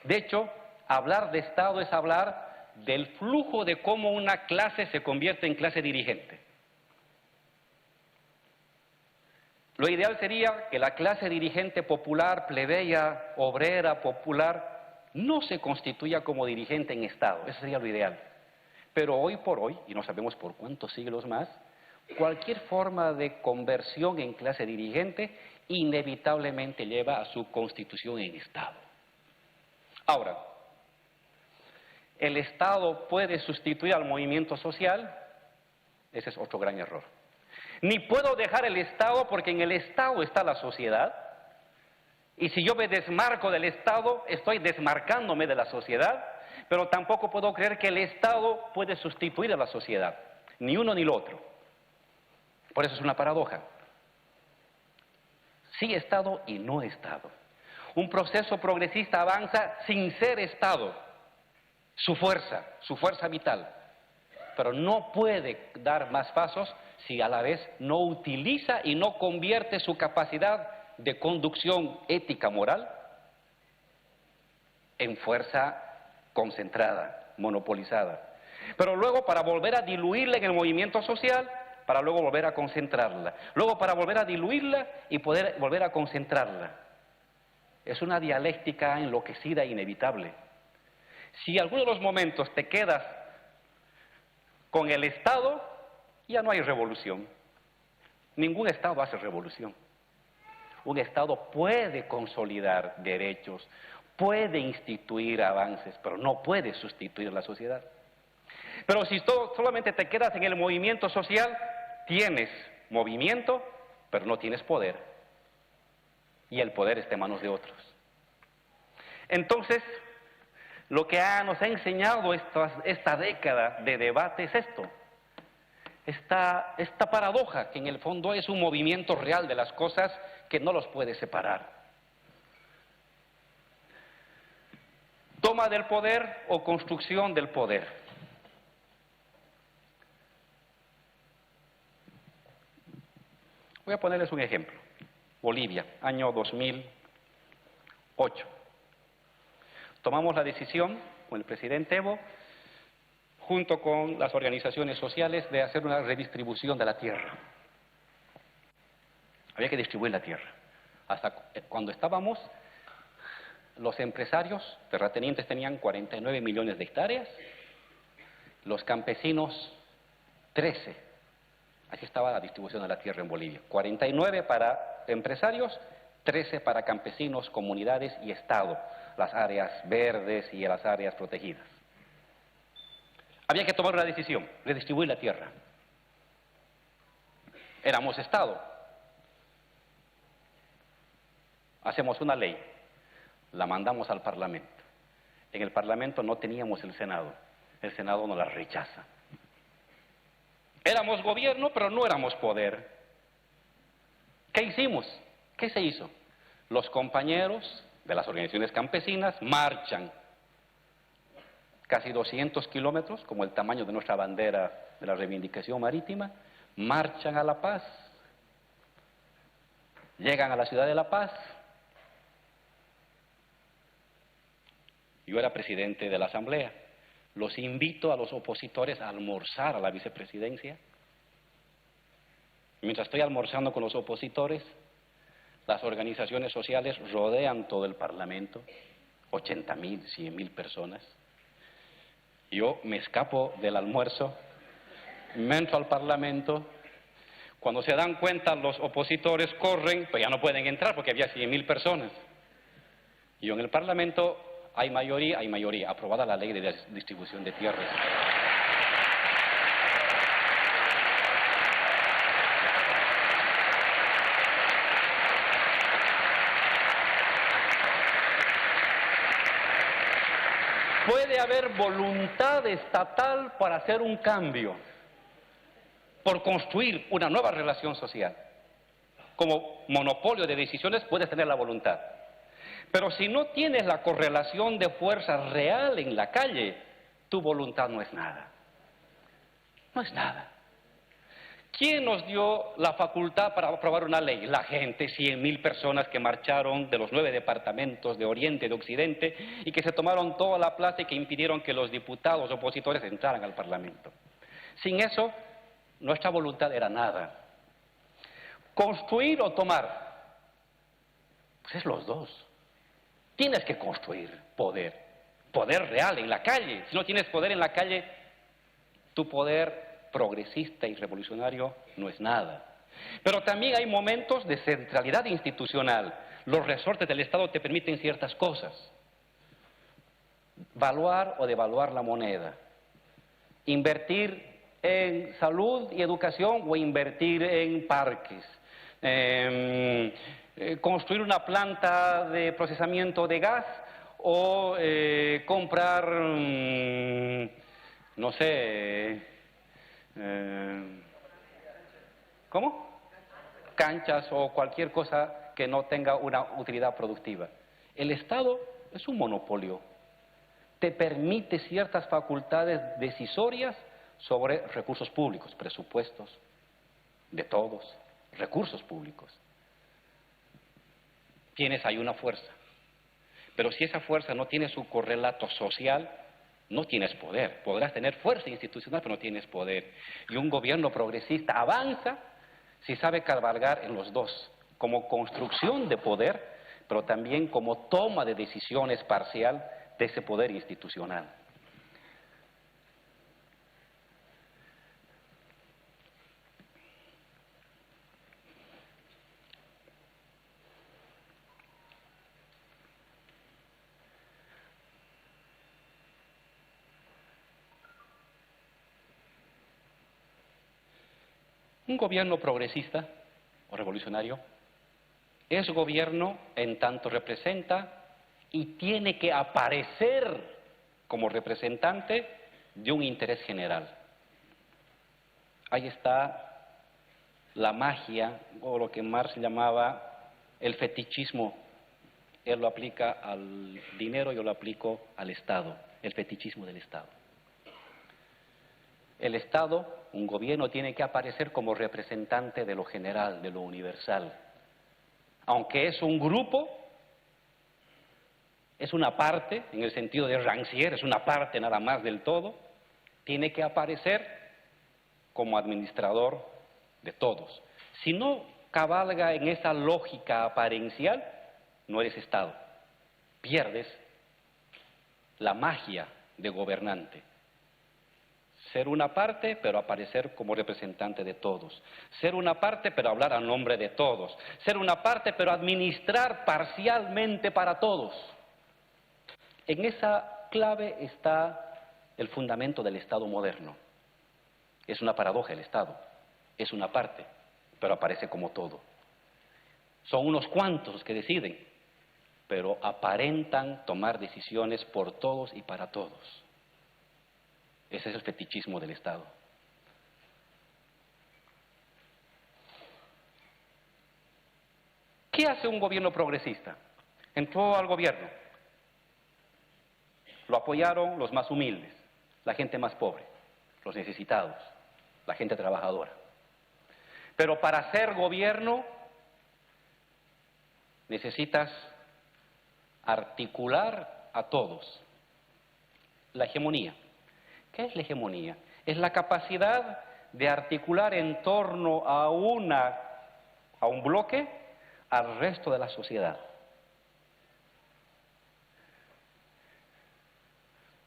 De hecho, hablar de Estado es hablar del flujo de cómo una clase se convierte en clase dirigente. Lo ideal sería que la clase dirigente popular, plebeya, obrera, popular, no se constituya como dirigente en Estado. Eso sería lo ideal. Pero hoy por hoy, y no sabemos por cuántos siglos más, cualquier forma de conversión en clase dirigente inevitablemente lleva a su constitución en Estado. Ahora, ¿el Estado puede sustituir al movimiento social? Ese es otro gran error. Ni puedo dejar el Estado porque en el Estado está la sociedad, y si yo me desmarco del Estado, estoy desmarcándome de la sociedad, pero tampoco puedo creer que el Estado puede sustituir a la sociedad, ni uno ni lo otro. Por eso es una paradoja. Sí Estado y no Estado. Un proceso progresista avanza sin ser Estado, su fuerza vital, pero no puede dar más pasos si a la vez no utiliza y no convierte su capacidad de conducción ética moral en fuerza concentrada, monopolizada. Pero luego para volver a diluirla en el movimiento social, para luego volver a concentrarla. Luego para volver a diluirla y poder volver a concentrarla. Es una dialéctica enloquecida e inevitable. Si alguno de los momentos te quedas con el Estado, ya no hay revolución. Ningún Estado hace revolución. Un Estado puede consolidar derechos, puede instituir avances, pero no puede sustituir la sociedad. Pero si solamente te quedas en el movimiento social, tienes movimiento, pero no tienes poder. Y el poder está en manos de otros. Entonces, lo que nos ha enseñado esta década de debate es esto. Esta paradoja, que en el fondo es un movimiento real de las cosas que no los puede separar. Toma del poder o construcción del poder. Voy a ponerles un ejemplo. Bolivia, año 2008. Tomamos la decisión con el presidente Evo, junto con las organizaciones sociales, de hacer una redistribución de la tierra. Había que distribuir la tierra. Hasta cuando estábamos, los empresarios terratenientes tenían 49 millones de hectáreas, los campesinos 13. Así estaba la distribución de la tierra en Bolivia. 49 para empresarios, 13 para campesinos, comunidades y Estado, las áreas verdes y las áreas protegidas. Había que tomar una decisión, redistribuir la tierra. Éramos Estado. hacemos una ley, la mandamos al Parlamento. En el Parlamento no teníamos el Senado nos la rechaza. Éramos gobierno, pero no éramos poder. ¿Qué hicimos? ¿Qué se hizo? Los compañeros de las organizaciones campesinas marchan casi 200 kilómetros, como el tamaño de nuestra bandera de la reivindicación marítima, marchan a La Paz, llegan a la ciudad de La Paz. Yo era presidente de la Asamblea. Los invito a los opositores a almorzar a la vicepresidencia. Mientras estoy almorzando con los opositores, las organizaciones sociales rodean todo el Parlamento, 80.000, 100.000 personas. Yo me escapo del almuerzo, me entro al Parlamento. Cuando se dan cuenta los opositores corren, pues ya no pueden entrar porque había 100.000 personas. Y en el Parlamento hay mayoría, aprobada la ley de distribución de tierras. Puede haber voluntad estatal para hacer un cambio, por construir una nueva relación social. Como monopolio de decisiones puedes tener la voluntad. Pero si no tienes la correlación de fuerza real en la calle, tu voluntad no es nada. No es nada. ¿Quién nos dio la facultad para aprobar una ley? La gente, 100.000 personas que marcharon de los 9 departamentos de Oriente y de Occidente y que se tomaron toda la plaza y que impidieron que los diputados opositores entraran al Parlamento. Sin eso, nuestra voluntad era nada. Construir o tomar, pues es los dos. Tienes que construir poder real en la calle. Si no tienes poder en la calle, tu poder progresista y revolucionario no es nada. Pero también hay momentos de centralidad institucional. Los resortes del Estado te permiten ciertas cosas. Valuar o devaluar la moneda. Invertir en salud y educación o invertir en parques. Construir una planta de procesamiento de gas o comprar, no sé, ¿cómo? Canchas o cualquier cosa que no tenga una utilidad productiva. El Estado es un monopolio. Te permite ciertas facultades decisorias sobre recursos públicos, presupuestos de todos, recursos públicos. Tienes ahí una fuerza. Pero si esa fuerza no tiene su correlato social, no tienes poder. Podrás tener fuerza institucional, pero no tienes poder. Y un gobierno progresista avanza si sabe cabalgar en los dos, como construcción de poder, pero también como toma de decisiones parcial de ese poder institucional. Un gobierno progresista o revolucionario es gobierno en tanto representa y tiene que aparecer como representante de un interés general. Ahí está la magia, o lo que Marx llamaba el fetichismo. Él lo aplica al dinero, yo lo aplico al Estado, el fetichismo del Estado. El Estado, un gobierno, tiene que aparecer como representante de lo general, de lo universal. Aunque es un grupo, es una parte, en el sentido de Rancière, es una parte nada más del todo, tiene que aparecer como administrador de todos. Si no cabalga en esa lógica aparencial, no eres Estado. Pierdes la magia de gobernante. Ser una parte, pero aparecer como representante de todos. Ser una parte, pero hablar a nombre de todos. Ser una parte, pero administrar parcialmente para todos. En esa clave está el fundamento del Estado moderno. Es una paradoja el Estado. Es una parte, pero aparece como todo. Son unos cuantos los que deciden, pero aparentan tomar decisiones por todos y para todos. Ese es el fetichismo del Estado. ¿Qué hace un gobierno progresista? Entró al gobierno. Lo apoyaron los más humildes, la gente más pobre, los necesitados, la gente trabajadora. Pero para ser gobierno necesitas articular a todos. La hegemonía. ¿Qué es la hegemonía? Es la capacidad de articular en torno a un bloque al resto de la sociedad.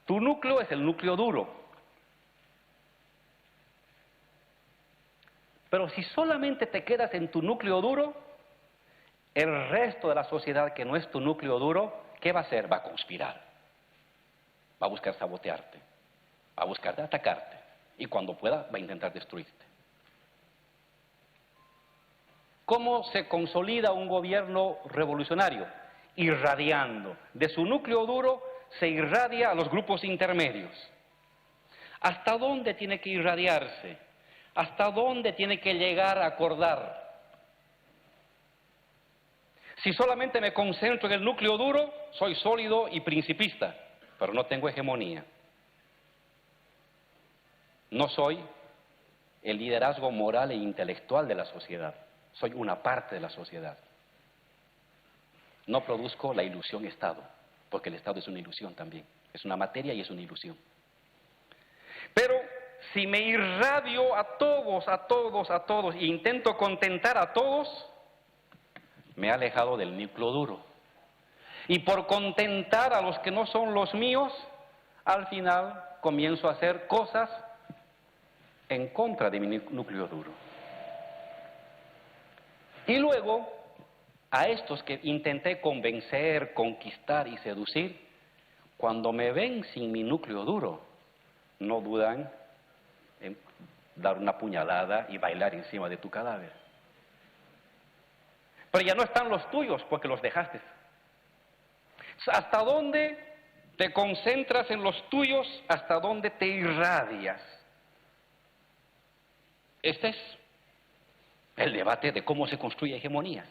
Tu núcleo es el núcleo duro. Pero si solamente te quedas en tu núcleo duro, el resto de la sociedad que no es tu núcleo duro, ¿qué va a hacer? Va a conspirar. Va a buscar sabotearte. Va a buscar atacarte. Y cuando pueda, va a intentar destruirte. ¿Cómo se consolida un gobierno revolucionario? Irradiando. De su núcleo duro se irradia a los grupos intermedios. ¿Hasta dónde tiene que irradiarse? ¿Hasta dónde tiene que llegar a acordar? Si solamente me concentro en el núcleo duro, soy sólido y principista, pero no tengo hegemonía. No soy el liderazgo moral e intelectual de la sociedad. Soy una parte de la sociedad. No produzco la ilusión Estado, porque el Estado es una ilusión también. Es una materia y es una ilusión. Pero si me irradio a todos, e intento contentar a todos, me he alejado del núcleo duro. Y por contentar a los que no son los míos, al final comienzo a hacer cosas en contra de mi núcleo duro. Y luego, a estos que intenté convencer, conquistar y seducir, cuando me ven sin mi núcleo duro, no dudan en dar una puñalada y bailar encima de tu cadáver. Pero ya no están los tuyos porque los dejaste. ¿Hasta dónde te concentras en los tuyos? ¿Hasta dónde te irradias? Este es el debate de cómo se construye hegemonías.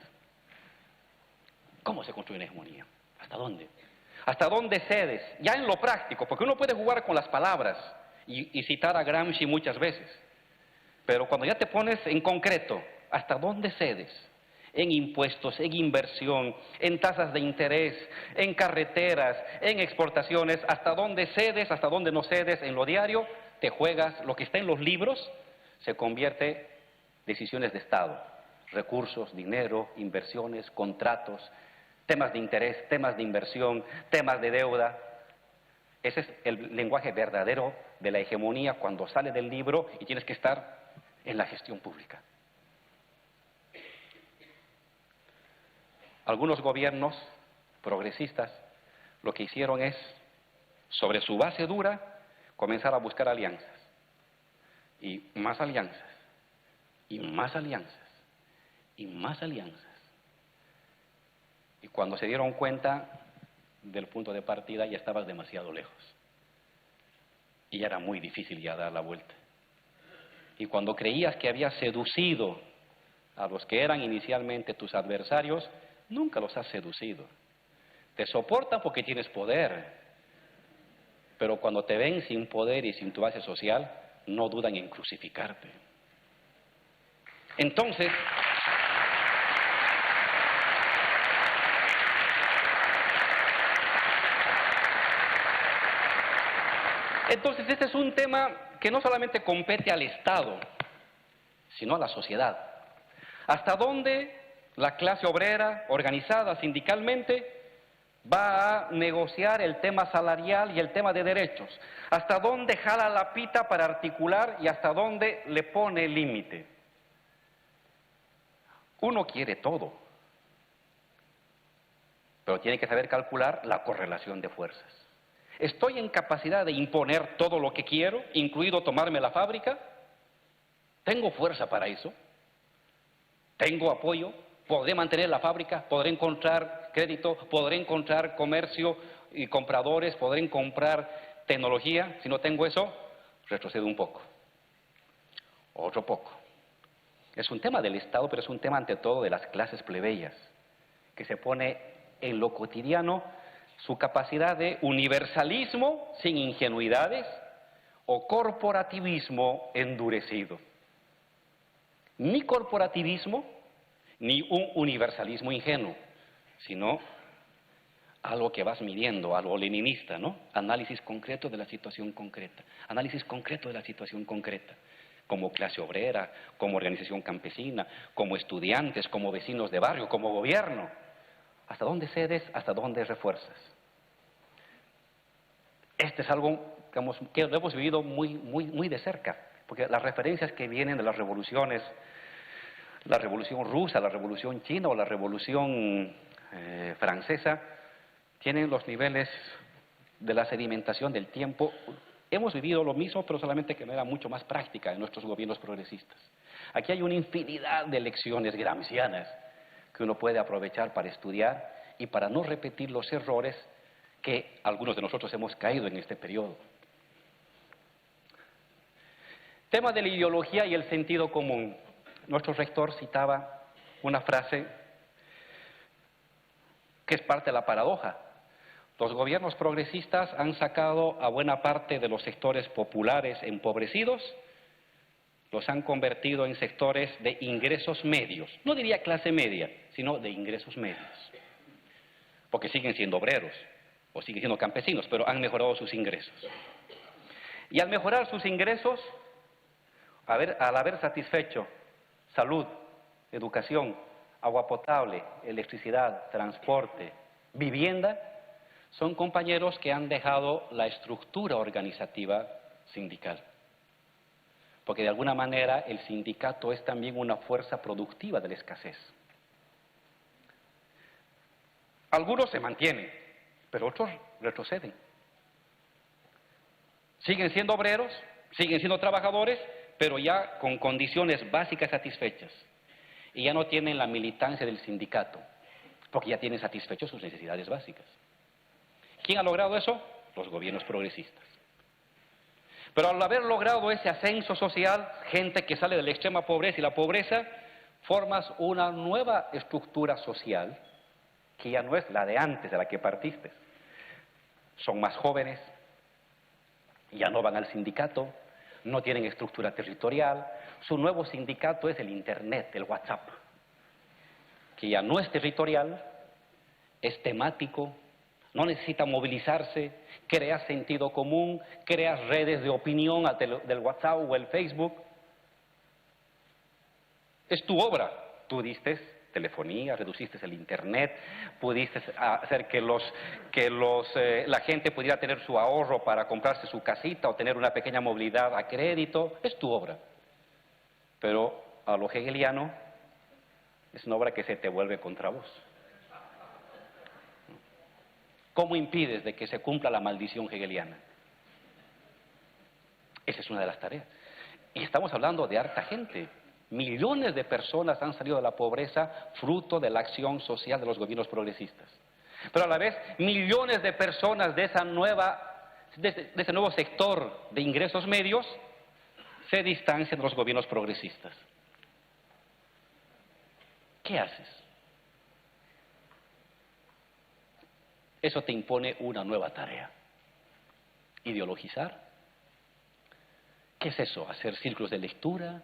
¿Cómo se construye una hegemonía? ¿Hasta dónde? ¿Hasta dónde cedes? Ya en lo práctico, porque uno puede jugar con las palabras y citar a Gramsci muchas veces. Pero cuando ya te pones en concreto, ¿hasta dónde cedes? En impuestos, en inversión, en tasas de interés, en carreteras, en exportaciones, ¿hasta dónde cedes? ¿Hasta dónde no cedes? En lo diario te juegas, lo que está en los libros se convierte en decisiones de Estado, recursos, dinero, inversiones, contratos, temas de interés, temas de inversión, temas de deuda. Ese es el lenguaje verdadero de la hegemonía cuando sale del libro y tienes que estar en la gestión pública. Algunos gobiernos progresistas lo que hicieron es, sobre su base dura, comenzar a buscar alianzas. Y más alianzas. Y más alianzas. Y más alianzas. Y cuando se dieron cuenta del punto de partida ya estabas demasiado lejos. Y ya era muy difícil ya dar la vuelta. Y cuando creías que habías seducido a los que eran inicialmente tus adversarios, nunca los has seducido. Te soportan porque tienes poder. Pero cuando te ven sin poder y sin tu base social, no dudan en crucificarte. Entonces, este es un tema que no solamente compete al Estado, sino a la sociedad. ¿Hasta dónde la clase obrera, organizada sindicalmente, va a negociar el tema salarial y el tema de derechos? ¿Hasta dónde jala la pita para articular y hasta dónde le pone límite? Uno quiere todo, pero tiene que saber calcular la correlación de fuerzas. ¿Estoy en capacidad de imponer todo lo que quiero, incluido tomarme la fábrica? ¿Tengo fuerza para eso? ¿Tengo apoyo? ¿Podré mantener la fábrica? ¿Podré encontrar crédito, podré encontrar comercio y compradores, podré comprar tecnología. Si no tengo eso, retrocedo un poco, otro poco. Es un tema del Estado, pero es un tema ante todo de las clases plebeyas, que se pone en lo cotidiano su capacidad de universalismo sin ingenuidades o corporativismo endurecido. Ni corporativismo, ni un universalismo ingenuo, sino algo que vas midiendo, algo leninista, ¿no? Análisis concreto de la situación concreta, análisis concreto de la situación concreta, como clase obrera, como organización campesina, como estudiantes, como vecinos de barrio, como gobierno. ¿Hasta dónde cedes? ¿Hasta dónde refuerzas? Este es algo, digamos, que lo hemos vivido muy de cerca, porque las referencias que vienen de las revoluciones, la revolución rusa, la revolución china o la revolución francesa, tienen los niveles de la sedimentación del tiempo. Hemos vivido lo mismo, pero solamente que de manera mucho más práctica en nuestros gobiernos progresistas. Aquí hay una infinidad de lecciones gramscianas que uno puede aprovechar para estudiar y para no repetir los errores que algunos de nosotros hemos caído en este periodo. Tema de la ideología y el sentido común. Nuestro rector citaba una frase que es parte de la paradoja. Los gobiernos progresistas han sacado a buena parte de los sectores populares empobrecidos, los han convertido en sectores de ingresos medios. No diría clase media, sino de ingresos medios. Porque siguen siendo obreros o siguen siendo campesinos, pero han mejorado sus ingresos. Y al mejorar sus ingresos, al haber satisfecho salud, educación, agua potable, electricidad, transporte, vivienda, son compañeros que han dejado la estructura organizativa sindical. Porque de alguna manera el sindicato es también una fuerza productiva de la escasez. Algunos se mantienen, pero otros retroceden. Siguen siendo obreros, siguen siendo trabajadores, pero ya con condiciones básicas satisfechas. Y ya no tienen la militancia del sindicato, porque ya tienen satisfechas sus necesidades básicas. ¿Quién ha logrado eso? Los gobiernos progresistas. Pero al haber logrado ese ascenso social, gente que sale de la extrema pobreza y la pobreza, formas una nueva estructura social que ya no es la de antes, de la que partiste. Son más jóvenes, ya no van al sindicato, no tienen estructura territorial. Su nuevo sindicato es el Internet, el WhatsApp, que ya no es territorial, es temático, no necesita movilizarse, crea sentido común, crea redes de opinión del WhatsApp o el Facebook. Es tu obra. Tú diste telefonía, reduciste el Internet, pudiste hacer que la gente pudiera tener su ahorro para comprarse su casita o tener una pequeña movilidad a crédito. Es tu obra. Pero a lo hegeliano es una obra que se te vuelve contra vos. ¿Cómo impides de que se cumpla la maldición hegeliana? Esa es una de las tareas. Y estamos hablando de harta gente. Millones de personas han salido de la pobreza fruto de la acción social de los gobiernos progresistas. Pero a la vez, millones de personas de ese nuevo sector de ingresos medios se distancian de los gobiernos progresistas. ¿Qué haces? Eso te impone una nueva tarea. Ideologizar. ¿Qué es eso? ¿Hacer círculos de lectura?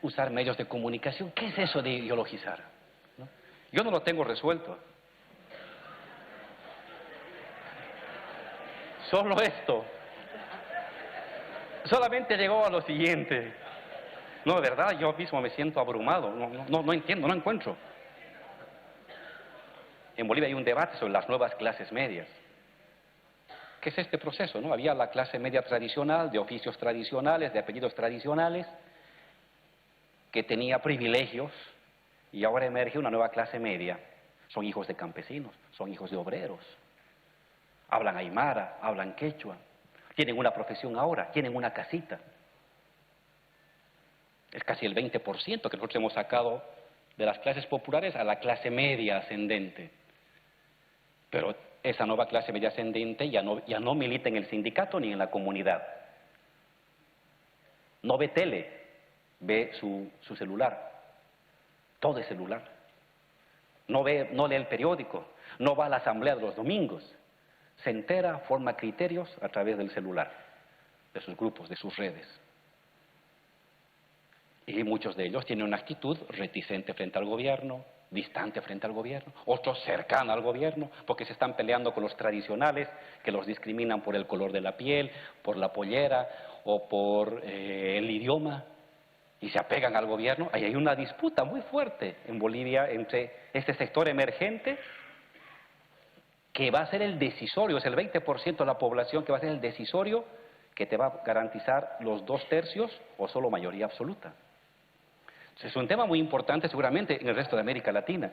¿Usar medios de comunicación? ¿Qué es eso de ideologizar? ¿No? Yo no lo tengo resuelto. Solo esto. Solamente llegó a lo siguiente. No, de verdad, yo mismo me siento abrumado. No entiendo, no encuentro. En Bolivia hay un debate sobre las nuevas clases medias. ¿Qué es este proceso? ¿No? Había la clase media tradicional, de oficios tradicionales, de apellidos tradicionales, que tenía privilegios, y ahora emerge una nueva clase media. Son hijos de campesinos, son hijos de obreros. Hablan aymara, hablan quechua, tienen una profesión ahora, tienen una casita. Es casi el 20% que nosotros hemos sacado de las clases populares a la clase media ascendente. Pero esa nueva clase media ascendente ya no milita en el sindicato ni en la comunidad. No ve tele, ve su celular. Todo es celular. No lee el periódico, no va a la asamblea de los domingos. Se entera, forma criterios a través del celular, de sus grupos, de sus redes. Y muchos de ellos tienen una actitud reticente frente al gobierno, distante frente al gobierno, otros cercanos al gobierno, porque se están peleando con los tradicionales, que los discriminan por el color de la piel, por la pollera o por el idioma, y se apegan al gobierno. Ahí hay una disputa muy fuerte en Bolivia entre este sector emergente, que va a ser el decisorio, es el 20% de la población que va a ser el decisorio que te va a garantizar los 2/3 o solo mayoría absoluta. Es un tema muy importante seguramente en el resto de América Latina.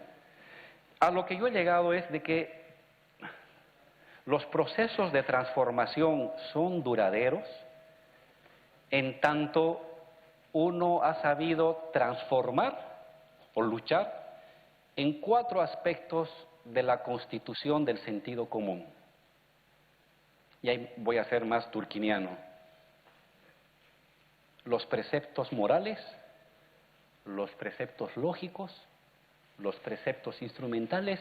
A lo que yo he llegado es de que los procesos de transformación son duraderos en tanto uno ha sabido transformar o luchar en 4 aspectos de la constitución del sentido común. Y ahí voy a ser más turquiniano. Los preceptos morales, los preceptos lógicos, los preceptos instrumentales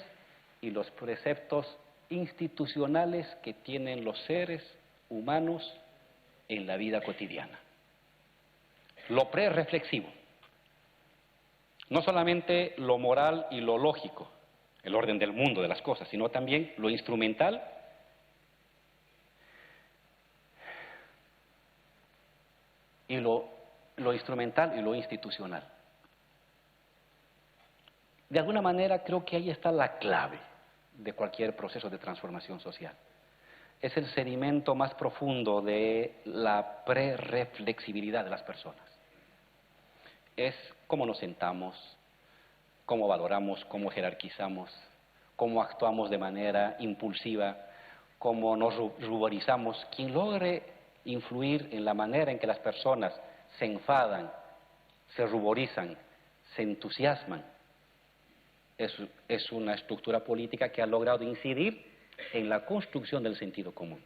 y los preceptos institucionales que tienen los seres humanos en la vida cotidiana. Lo prereflexivo, no solamente lo moral y lo lógico, el orden del mundo de las cosas, sino también lo instrumental y lo instrumental y lo institucional. De alguna manera creo que ahí está la clave de cualquier proceso de transformación social. Es el sedimento más profundo de la prereflexibilidad de las personas. Es cómo nos sentamos, cómo valoramos, cómo jerarquizamos, cómo actuamos de manera impulsiva, cómo nos ruborizamos. Quien logre influir en la manera en que las personas se enfadan, se ruborizan, se entusiasman, es una estructura política que ha logrado incidir en la construcción del sentido común.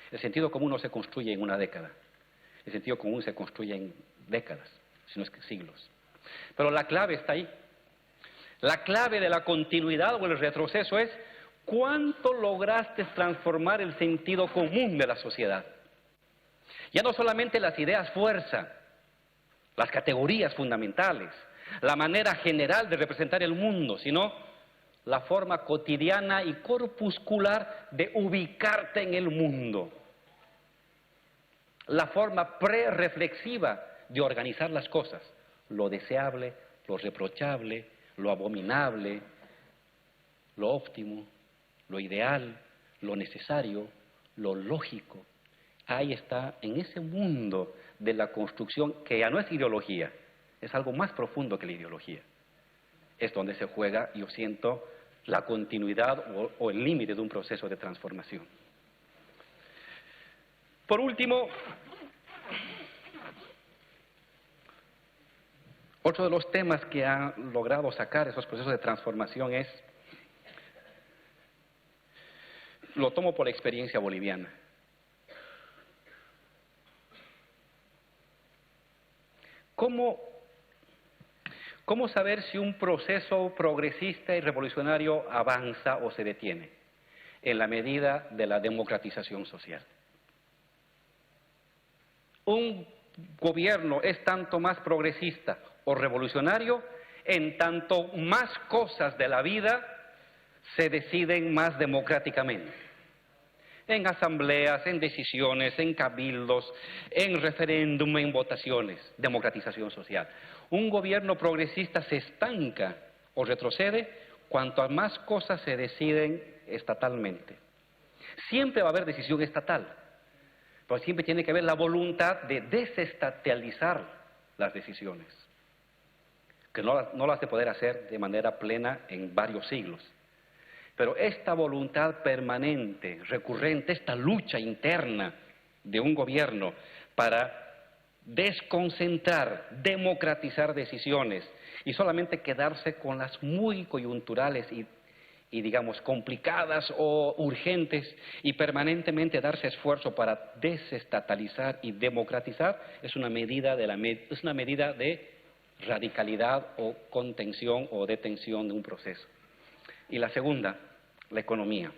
El sentido común no se construye en una década, el sentido común se construye en décadas, si no es que siglos. Pero la clave está ahí. La clave de la continuidad o el retroceso es cuánto lograste transformar el sentido común de la sociedad. Ya no solamente las ideas fuerza, las categorías fundamentales, la manera general de representar el mundo, sino la forma cotidiana y corpuscular de ubicarte en el mundo. La forma prereflexiva de organizar las cosas, lo deseable, lo reprochable, lo abominable, lo óptimo, lo ideal, lo necesario, lo lógico. Ahí está, en ese mundo de la construcción, que ya no es ideología, es algo más profundo que la ideología. Es donde se juega, yo siento, la continuidad o el límite de un proceso de transformación. Por último, otro de los temas que ha logrado sacar esos procesos de transformación es, lo tomo por la experiencia boliviana. ¿Cómo saber si un proceso progresista y revolucionario avanza o se detiene? En la medida de la democratización social. Un gobierno es tanto más progresista o revolucionario en tanto más cosas de la vida se deciden más democráticamente. En asambleas, en decisiones, en cabildos, en referéndum, en votaciones, democratización social. Un gobierno progresista se estanca o retrocede cuanto a más cosas se deciden estatalmente. Siempre va a haber decisión estatal, pero siempre tiene que haber la voluntad de desestatalizar las decisiones, que no las de poder hacer de manera plena en varios siglos. Pero esta voluntad permanente, recurrente, esta lucha interna de un gobierno para desconcentrar, democratizar decisiones y solamente quedarse con las muy coyunturales y digamos complicadas o urgentes y permanentemente darse esfuerzo para desestatalizar y democratizar es una medida de radicalidad o contención o detención de un proceso. Y la segunda, la economía.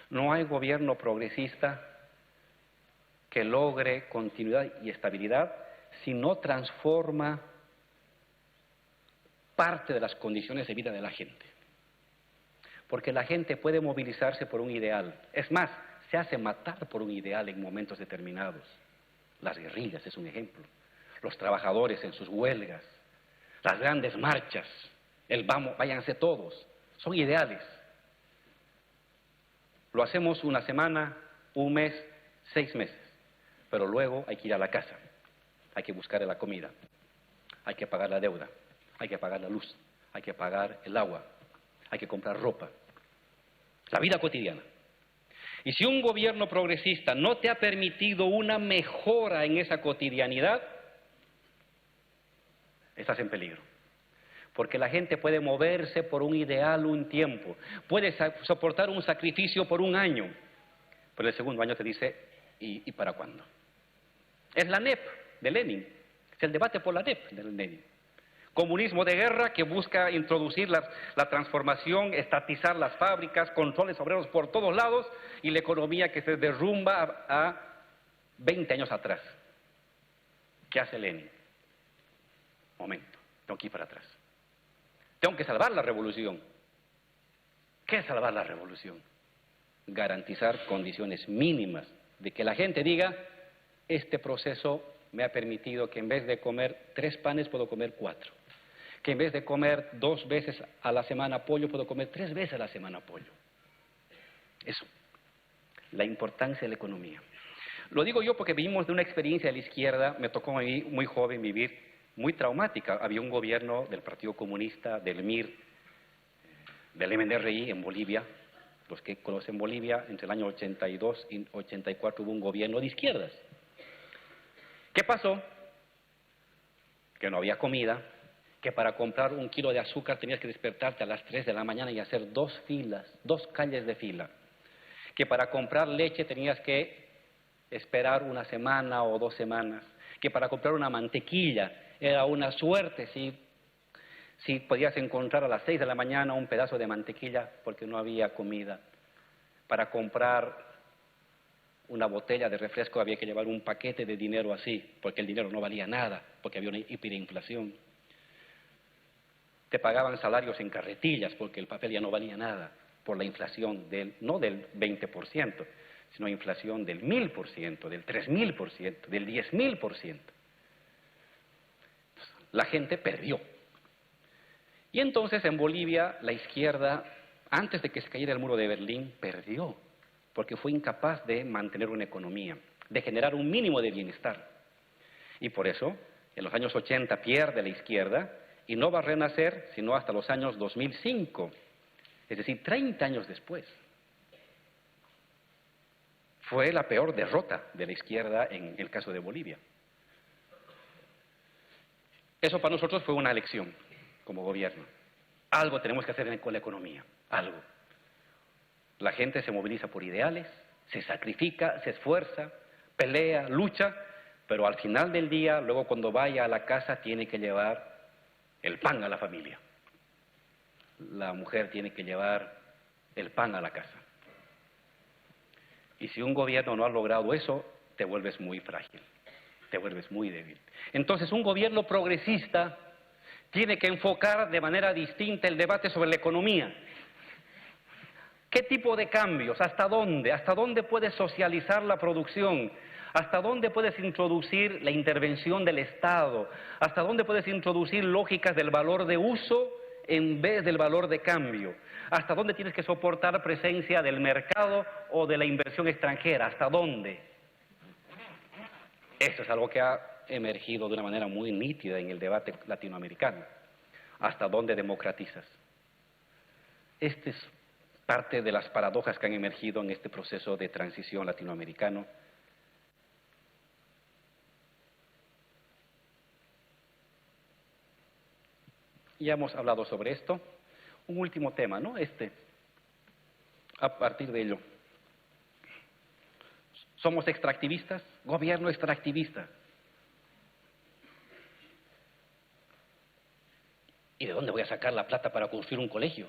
No hay gobierno progresista que logre continuidad y estabilidad si no transforma parte de las condiciones de vida de la gente. Porque la gente puede movilizarse por un ideal. Es más, se hace matar por un ideal en momentos determinados. Las guerrillas es un ejemplo. Los trabajadores en sus huelgas, las grandes marchas, el vamos, váyanse todos, son ideales. Lo hacemos una semana, un mes, 6 meses, pero luego hay que ir a la casa, hay que buscar la comida, hay que pagar la deuda, hay que pagar la luz, hay que pagar el agua, hay que comprar ropa, la vida cotidiana. Y si un gobierno progresista no te ha permitido una mejora en esa cotidianidad, estás en peligro. Porque la gente puede moverse por un ideal un tiempo, puede soportar un sacrificio por un año, pero el segundo año te dice, ¿y para cuándo? Es la NEP de Lenin, es el debate por la NEP de Lenin. Comunismo de guerra que busca introducir la transformación, estatizar las fábricas, controles obreros por todos lados y la economía que se derrumba a 20 años atrás. ¿Qué hace Lenin? Momento, tengo que ir para atrás. Tengo que salvar la revolución. ¿Qué es salvar la revolución? Garantizar condiciones mínimas de que la gente diga, este proceso me ha permitido que en vez de comer 3 panes puedo comer 4. Que en vez de comer 2 veces a la semana pollo puedo comer 3 veces a la semana pollo. Eso, la importancia de la economía. Lo digo yo porque vivimos de una experiencia de la izquierda, me tocó a mí muy joven vivir, muy traumática. Había un gobierno del Partido Comunista, del MIR, del MNRI en Bolivia. Los que conocen Bolivia, entre el año 82 y 84 hubo un gobierno de izquierdas. ¿Qué pasó? Que no había comida, que para comprar 1 kilo de azúcar tenías que despertarte a las 3 de la mañana y hacer 2 filas, 2 calles de fila. Que para comprar leche tenías que esperar 1 semana o 2 semanas. Que para comprar una mantequilla era una suerte si podías encontrar a las 6 de la mañana un pedazo de mantequilla porque no había comida. Para comprar una botella de refresco había que llevar un paquete de dinero así, porque el dinero no valía nada, porque había una hiperinflación. Te pagaban salarios en carretillas porque el papel ya no valía nada, por la inflación no del 20%, sino inflación del 1000%, del 3000%, del 10000%. La gente perdió. Y entonces en Bolivia la izquierda, antes de que se cayera el muro de Berlín, perdió, porque fue incapaz de mantener una economía, de generar un mínimo de bienestar. Y por eso, en los años 80 pierde la izquierda y no va a renacer sino hasta los años 2005, es decir, 30 años después. Fue la peor derrota de la izquierda en el caso de Bolivia. Eso para nosotros fue una lección como gobierno. Algo tenemos que hacer con la economía, algo. La gente se moviliza por ideales, se sacrifica, se esfuerza, pelea, lucha, pero al final del día, luego cuando vaya a la casa, tiene que llevar el pan a la familia. La mujer tiene que llevar el pan a la casa. Y si un gobierno no ha logrado eso, te vuelves muy frágil, te vuelves muy débil. Entonces, un gobierno progresista tiene que enfocar de manera distinta el debate sobre la economía. ¿Qué tipo de cambios? ¿Hasta dónde? ¿Hasta dónde puedes socializar la producción? ¿Hasta dónde puedes introducir la intervención del Estado? ¿Hasta dónde puedes introducir lógicas del valor de uso en vez del valor de cambio? ¿Hasta dónde tienes que soportar presencia del mercado o de la inversión extranjera? ¿Hasta dónde? Eso es algo que ha emergido de una manera muy nítida en el debate latinoamericano. ¿Hasta dónde democratizas? Esta es parte de las paradojas que han emergido en este proceso de transición latinoamericano. ya hemos hablado sobre esto. Un último tema, ¿no? A partir de ello. ¿Somos extractivistas? Gobierno extractivista. ¿Y de dónde voy a sacar la plata para construir un colegio?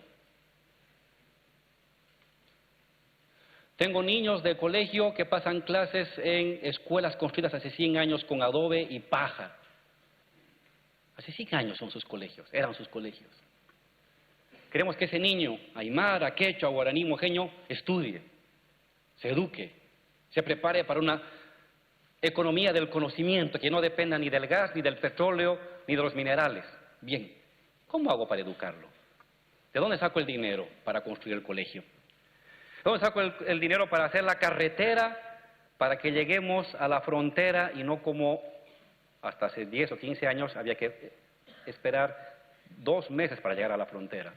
Tengo niños de colegio que pasan clases en escuelas construidas hace 100 años con adobe y paja. Hace 100 años son sus colegios, eran sus colegios. Queremos que ese niño, aymara, quechua, guaraní, mojeño, estudie, se eduque, se prepare para una economía del conocimiento que no dependa ni del gas, ni del petróleo, ni de los minerales. Bien, ¿cómo hago para educarlo? ¿De dónde saco el dinero para construir el colegio? ¿De dónde saco el dinero para hacer la carretera para que lleguemos a la frontera y no como hasta hace 10 o 15 años había que esperar 2 meses para llegar a la frontera?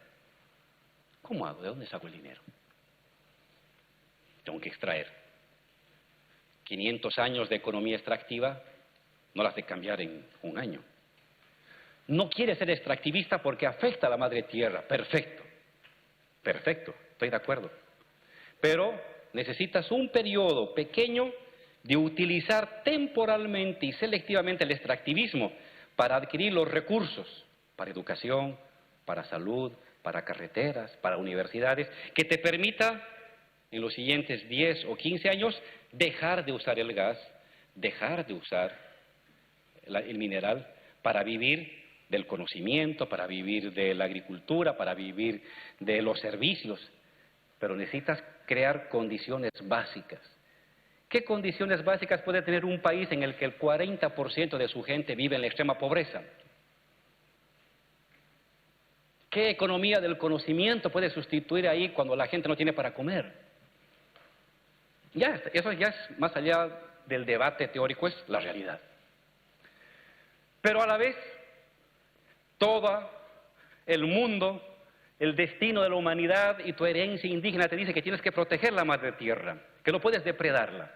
¿Cómo hago? ¿De dónde saco el dinero? Tengo que extraer. 500 años de economía extractiva no las de cambiar en un año. No quiere ser extractivista porque afecta a la madre tierra. Perfecto. Perfecto. Estoy de acuerdo. Pero necesitas un periodo pequeño de utilizar temporalmente y selectivamente el extractivismo para adquirir los recursos para educación, para salud, para carreteras, para universidades, que te permita en los siguientes 10 o 15 años dejar de usar el gas, dejar de usar el mineral para vivir del conocimiento, para vivir de la agricultura, para vivir de los servicios. Pero necesitas crear condiciones básicas. ¿Qué condiciones básicas puede tener un país en el que el 40% de su gente vive en la extrema pobreza? ¿Qué economía del conocimiento puede sustituir ahí cuando la gente no tiene para comer? Eso ya es más allá del debate teórico, es la realidad. Pero a la vez, todo el mundo, el destino de la humanidad y tu herencia indígena te dice que tienes que proteger la madre tierra, que no puedes depredarla.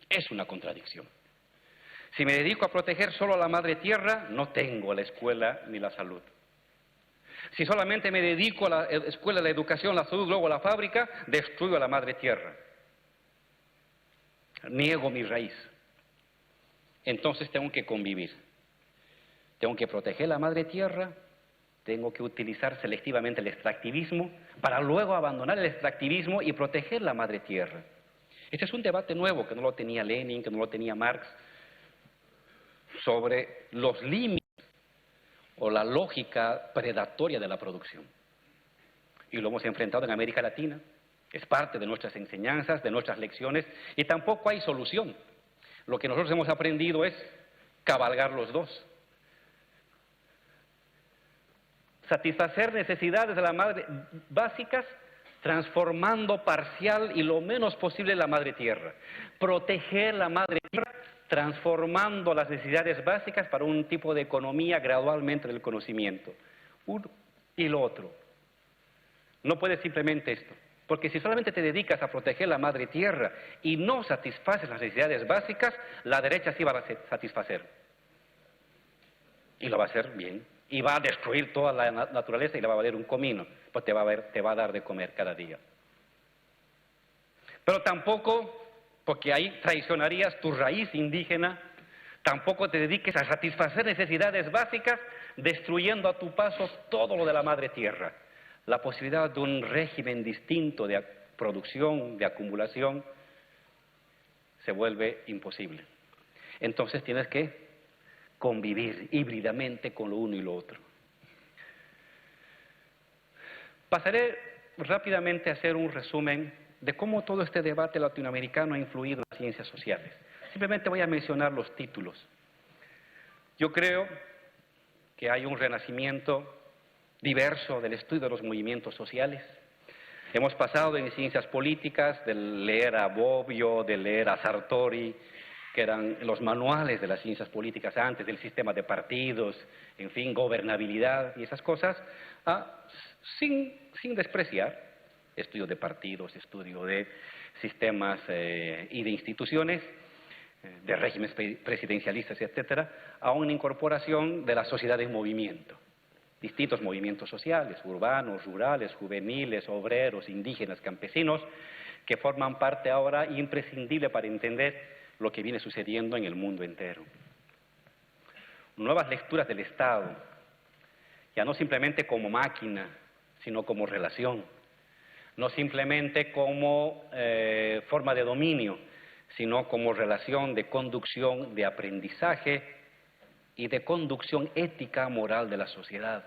Es una contradicción. Si me dedico a proteger solo a la madre tierra, no tengo la escuela ni la salud. Si solamente me dedico a la escuela, la educación, la salud, luego a la fábrica, destruyo a la madre tierra. Niego mi raíz. Entonces tengo que convivir. Tengo que proteger la madre tierra, tengo que utilizar selectivamente el extractivismo para luego abandonar el extractivismo y proteger la madre tierra. Este es un debate nuevo que no lo tenía Lenin, que no lo tenía Marx, sobre los límites o la lógica predatoria de la producción. Y lo hemos enfrentado en América Latina, es parte de nuestras enseñanzas, de nuestras lecciones, y tampoco hay solución. Lo que nosotros hemos aprendido es cabalgar los dos. Satisfacer necesidades de la madre básicas, transformando parcial y lo menos posible la madre tierra. Proteger la madre tierra, transformando las necesidades básicas para un tipo de economía gradualmente del conocimiento. Uno y lo otro. No puedes simplemente esto. Porque si solamente te dedicas a proteger la madre tierra y no satisfaces las necesidades básicas, la derecha sí va a satisfacer. Y lo va a hacer bien. Y va a destruir toda la naturaleza y le va a valer un comino, pues te va a dar de comer cada día. Pero tampoco, porque ahí traicionarías tu raíz indígena, tampoco te dediques a satisfacer necesidades básicas, destruyendo a tu paso todo lo de la madre tierra. La posibilidad de un régimen distinto de producción, de acumulación, se vuelve imposible. Entonces tienes que convivir híbridamente con lo uno y lo otro. Pasaré rápidamente a hacer un resumen de cómo todo este debate latinoamericano ha influido en las ciencias sociales. Simplemente voy a mencionar los títulos. Yo creo que hay un renacimiento diverso del estudio de los movimientos sociales. Hemos pasado en ciencias políticas de leer a Bobbio, de leer a Sartori, que eran los manuales de las ciencias políticas antes, del sistema de partidos, en fin, gobernabilidad y esas cosas, sin despreciar estudio de partidos, estudio de sistemas y de instituciones, de regímenes presidencialistas, etcétera, a una incorporación de la sociedad en movimiento. distintos movimientos sociales, urbanos, rurales, juveniles, obreros, indígenas, campesinos, que forman parte ahora imprescindible para entender lo que viene sucediendo en el mundo entero. Nuevas lecturas del Estado, ya no simplemente como máquina, sino como relación, no simplemente como forma de dominio, sino como relación de conducción, de aprendizaje y de conducción ética, moral de la sociedad.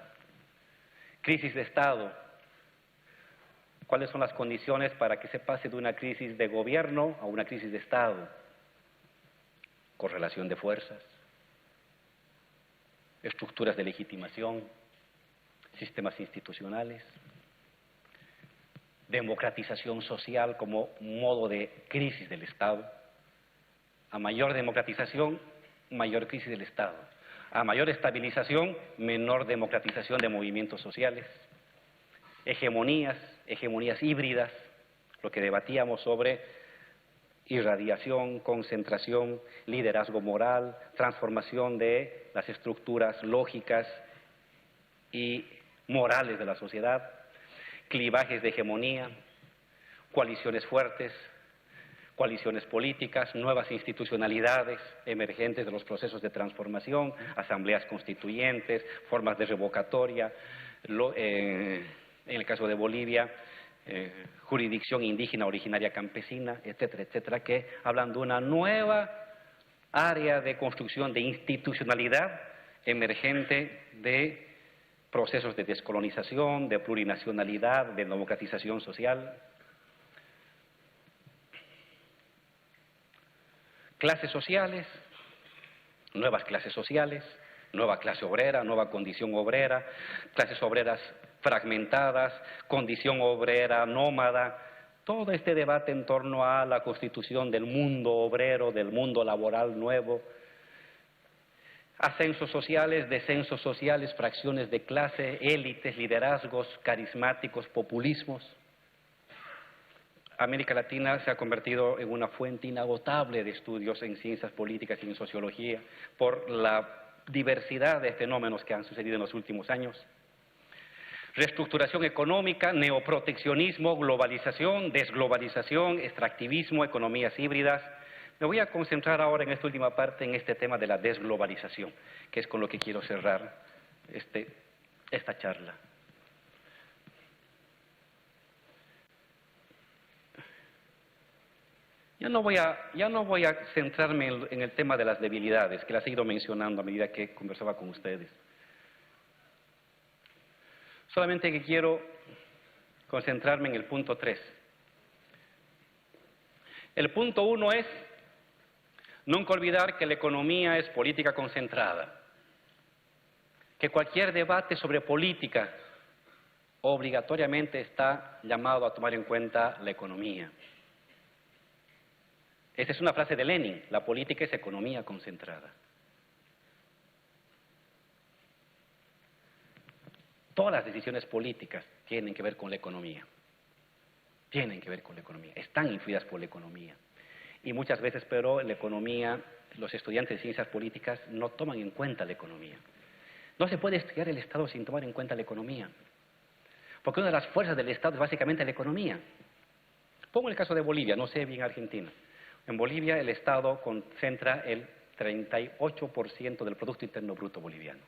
Crisis de Estado. ¿Cuáles son las condiciones para que se pase de una crisis de gobierno a una crisis de Estado? Correlación de fuerzas, estructuras de legitimación, sistemas institucionales, democratización social como modo de crisis del Estado. A mayor democratización, mayor crisis del Estado. A mayor estabilización, menor democratización de movimientos sociales. Hegemonías híbridas, lo que debatíamos sobre irradiación, concentración, liderazgo moral, transformación de las estructuras lógicas y morales de la sociedad, clivajes de hegemonía, coaliciones fuertes, coaliciones políticas, nuevas institucionalidades emergentes de los procesos de transformación, asambleas constituyentes, formas de revocatoria, en el caso de Bolivia, jurisdicción indígena originaria campesina, etcétera, etcétera, que hablan de una nueva área de construcción de institucionalidad emergente de procesos de descolonización, de plurinacionalidad, de democratización social. Clases sociales, nuevas clases sociales, nueva clase obrera, nueva condición obrera, clases obreras fragmentadas, condición obrera nómada, todo este debate en torno a la constitución del mundo obrero, del mundo laboral nuevo, ascensos sociales, descensos sociales, fracciones de clase, élites, liderazgos carismáticos, populismos. América Latina se ha convertido en una fuente inagotable de estudios en ciencias políticas y en sociología por la diversidad de fenómenos que han sucedido en los últimos años. Reestructuración económica, neoproteccionismo, globalización, desglobalización, extractivismo, economías híbridas. Me voy a concentrar ahora en esta última parte en este tema de la desglobalización, que es con lo que quiero cerrar esta charla. Ya no voy a centrarme en el tema de las debilidades, que las he ido mencionando a medida que conversaba con ustedes. Solamente que quiero concentrarme en el punto 3. El punto 1 es nunca olvidar que la economía es política concentrada, que cualquier debate sobre política obligatoriamente está llamado a tomar en cuenta la economía. Esta es una frase de Lenin: la política es economía concentrada. Todas las decisiones políticas tienen que ver con la economía. Tienen que ver con la economía, están influidas por la economía. Y muchas veces, pero, la economía, los estudiantes de ciencias políticas no toman en cuenta la economía. No se puede estudiar el Estado sin tomar en cuenta la economía. Porque una de las fuerzas del Estado es básicamente la economía. Pongo el caso de Bolivia, no sé bien Argentina. En Bolivia el Estado concentra el 38% del Producto Interno Bruto boliviano.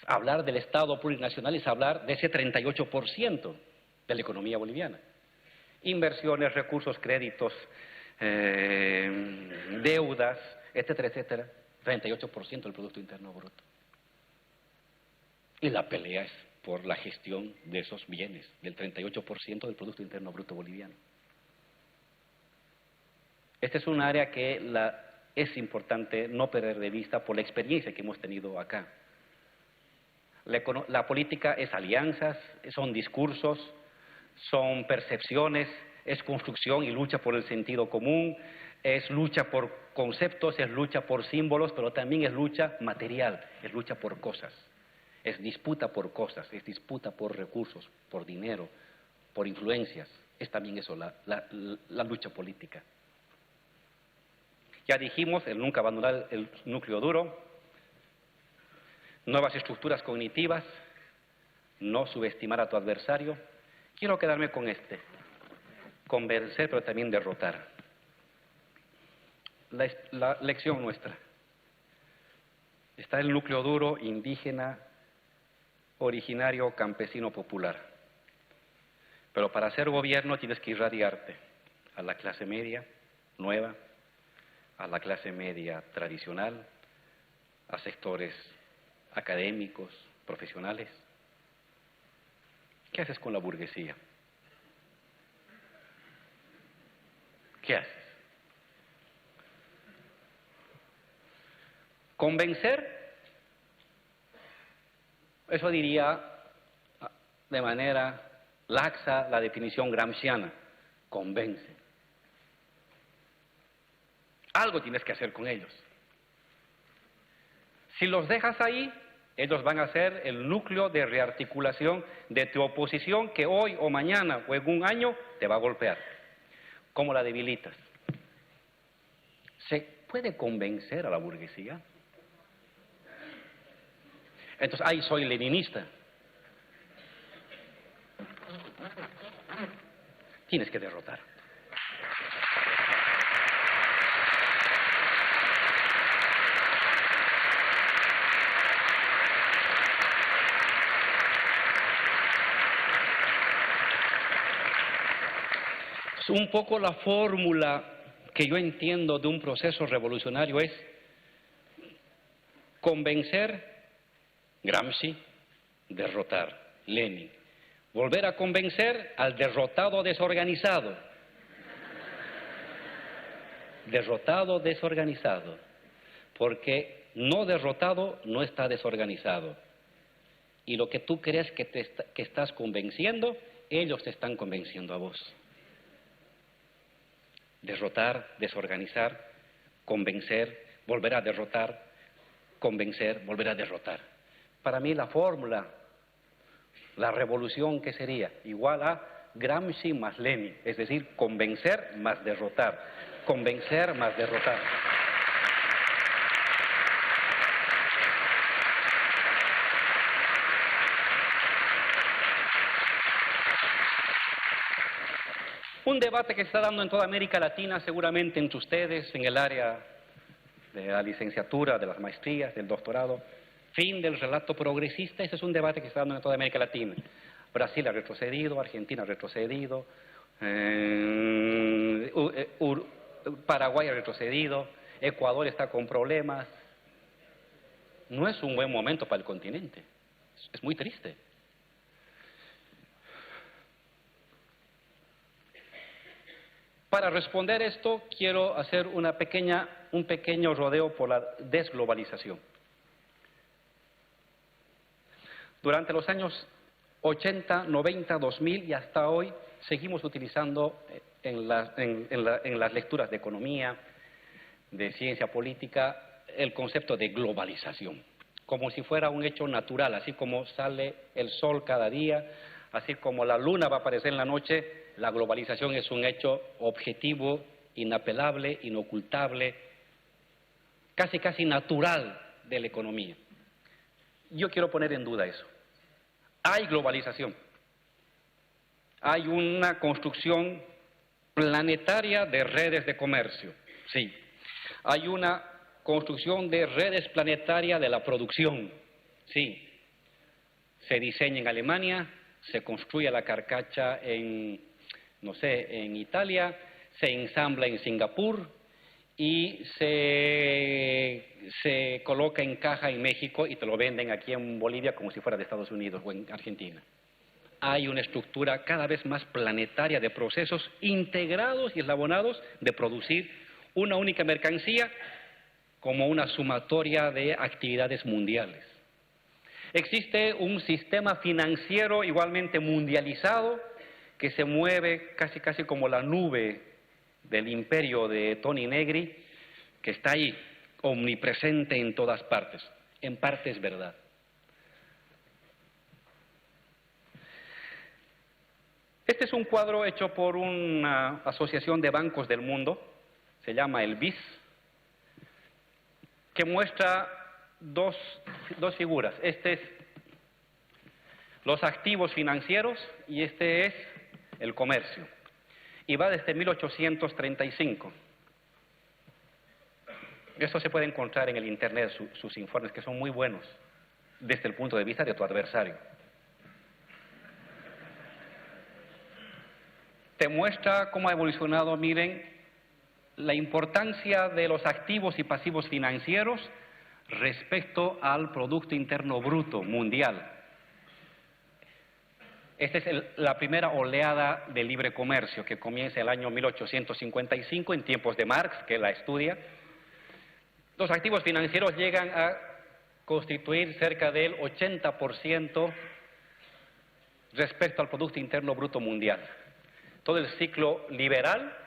Hablar del Estado plurinacional es hablar de ese 38% de la economía boliviana. Inversiones, recursos, créditos, deudas, etcétera, etcétera. 38% del Producto Interno Bruto. Y la pelea es por la gestión de esos bienes, del 38% del Producto Interno Bruto boliviano. Esta es un área que es importante no perder de vista por la experiencia que hemos tenido acá. La política es alianzas, son discursos, son percepciones, es construcción y lucha por el sentido común, es lucha por conceptos, es lucha por símbolos, pero también es lucha material, es lucha por cosas, es disputa por cosas, es disputa por recursos, por dinero, por influencias, es también eso, la lucha política. Ya dijimos, el nunca abandonar el núcleo duro, nuevas estructuras cognitivas, no subestimar a tu adversario. Quiero quedarme con este, convencer pero también derrotar. La lección nuestra. Está el núcleo duro, indígena, originario, campesino, popular. Pero para hacer gobierno tienes que irradiarte a la clase media nueva, a la clase media tradicional, a sectores académicos, profesionales. ¿Qué haces con la burguesía? ¿Qué haces? Convencer, eso diría de manera laxa la definición gramsciana, convence. Algo tienes que hacer con ellos. Si los dejas ahí, ellos van a ser el núcleo de rearticulación de tu oposición que hoy o mañana o en un año te va a golpear. ¿Cómo la debilitas? ¿Se puede convencer a la burguesía? Entonces, ahí soy leninista. Tienes que derrotar. Un poco la fórmula que yo entiendo de un proceso revolucionario es convencer, Gramsci, derrotar, Lenin. Volver a convencer al derrotado desorganizado. Derrotado desorganizado. Porque no derrotado no está desorganizado. Y lo que tú crees que estás convenciendo, ellos te están convenciendo a vos. Derrotar, desorganizar, convencer, volver a derrotar, convencer, volver a derrotar. Para mí la fórmula, la revolución, ¿qué sería? Igual a Gramsci más Lenin, es decir, convencer más derrotar, convencer más derrotar. Un debate que se está dando en toda América Latina, seguramente entre ustedes, en el área de la licenciatura, de las maestrías, del doctorado, fin del relato progresista. Ese es un debate que se está dando en toda América Latina. Brasil ha retrocedido, Argentina ha retrocedido, Paraguay ha retrocedido, Ecuador está con problemas. No es un buen momento para el continente, es muy triste. Para responder esto, quiero hacer un pequeño rodeo por la desglobalización. Durante los años 80, 90, 2000 y hasta hoy, seguimos utilizando en las lecturas de economía, de ciencia política, el concepto de globalización, como si fuera un hecho natural, así como sale el sol cada día, así como la luna va a aparecer en la noche. La globalización es un hecho objetivo, inapelable, inocultable, casi natural de la economía. Yo quiero poner en duda eso. Hay globalización. Hay una construcción planetaria de redes de comercio, sí. Hay una construcción de redes planetarias de la producción, sí. Se diseña en Alemania, se construye la carcacha en Italia, se ensambla en Singapur y se coloca en caja en México y te lo venden aquí en Bolivia como si fuera de Estados Unidos o en Argentina. Hay una estructura cada vez más planetaria de procesos integrados y eslabonados de producir una única mercancía como una sumatoria de actividades mundiales. Existe un sistema financiero igualmente mundializado que se mueve casi como la nube del imperio de Tony Negri, que está ahí, omnipresente en todas partes. En parte es verdad. Este es un cuadro hecho por una asociación de bancos del mundo, se llama el BIS, que muestra dos figuras. Este es los activos financieros y este es el comercio. Y va desde 1835. Esto se puede encontrar en el Internet, sus informes, que son muy buenos desde el punto de vista de tu adversario. Te muestra cómo ha evolucionado, miren, la importancia de los activos y pasivos financieros respecto al Producto Interno Bruto mundial. Esta es la primera oleada de libre comercio que comienza el año 1855 en tiempos de Marx, que la estudia. Los activos financieros llegan a constituir cerca del 80% respecto al Producto Interno Bruto mundial. Todo el ciclo liberal,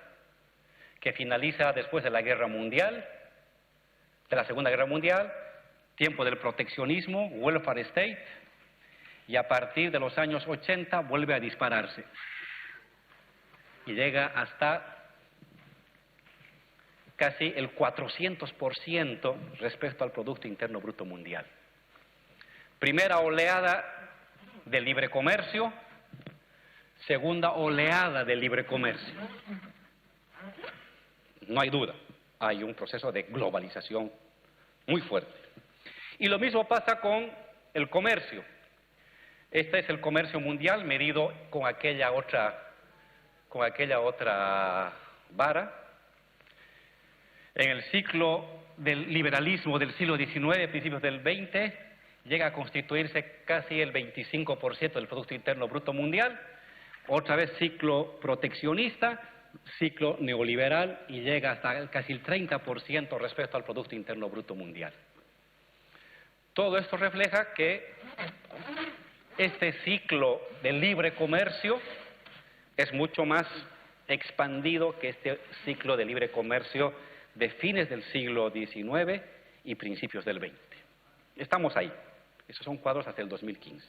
que finaliza después de la Guerra Mundial, de la Segunda Guerra Mundial, tiempo del proteccionismo, welfare state, y a partir de los años 80 vuelve a dispararse. Y llega hasta casi el 400% respecto al Producto Interno Bruto mundial. Primera oleada de libre comercio, segunda oleada de libre comercio. No hay duda, hay un proceso de globalización muy fuerte. Y lo mismo pasa con el comercio. Este es el comercio mundial medido con aquella otra vara. En el ciclo del liberalismo del siglo XIX, principios del XX, llega a constituirse casi el 25% del Producto Interno Bruto mundial. Otra vez ciclo proteccionista, ciclo neoliberal y llega hasta casi el 30% respecto al Producto Interno Bruto mundial. Todo esto refleja que este ciclo de libre comercio es mucho más expandido que este ciclo de libre comercio de fines del siglo XIX y principios del XX. Estamos ahí. Esos son cuadros hasta el 2015.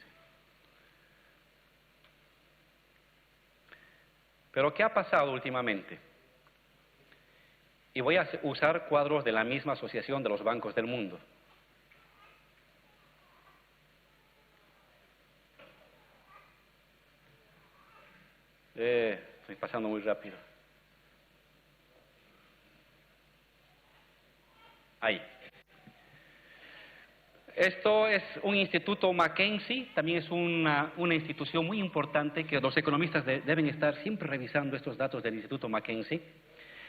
Pero ¿qué ha pasado últimamente? Y voy a usar cuadros de la misma Asociación de los Bancos del Mundo. Estoy pasando muy rápido. Ahí. Esto es un instituto McKinsey, también es una institución muy importante que los economistas deben estar siempre revisando estos datos del instituto McKinsey,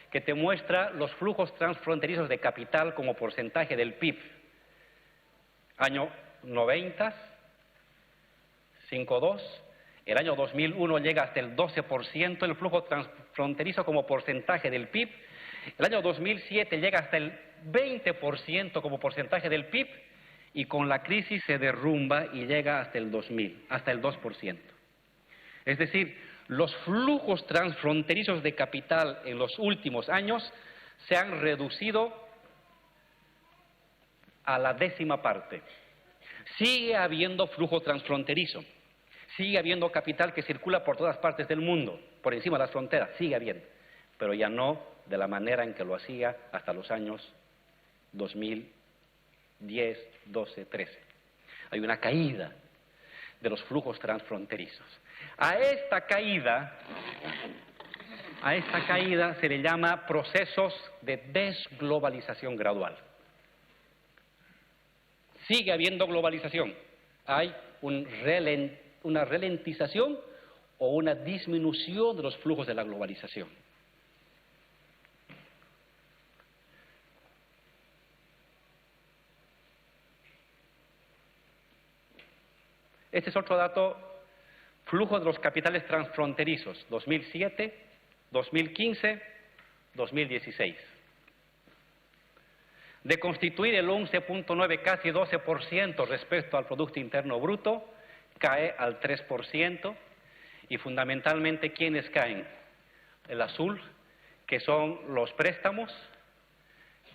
que te muestra los flujos transfronterizos de capital como porcentaje del PIB. Año 90, 5,2. El año 2001 llega hasta el 12% el flujo transfronterizo como porcentaje del PIB. El año 2007 llega hasta el 20% como porcentaje del PIB y con la crisis se derrumba y llega hasta el 2000, hasta el 2%. Es decir, los flujos transfronterizos de capital en los últimos años se han reducido a la 10ª parte. Sigue habiendo flujo transfronterizo. Sigue habiendo capital que circula por todas partes del mundo, por encima de las fronteras, sigue habiendo, pero ya no de la manera en que lo hacía hasta los años 2010, 12, 13. Hay una caída de los flujos transfronterizos. A esta caída se le llama procesos de desglobalización gradual. Sigue habiendo globalización. Hay una ralentización o una disminución de los flujos de la globalización. Este es otro dato, flujo de los capitales transfronterizos, 2007, 2015, 2016. De constituir el 11.9, casi 12% respecto al Producto Interno Bruto, cae al 3%, y fundamentalmente, ¿quiénes caen? El azul, que son los préstamos,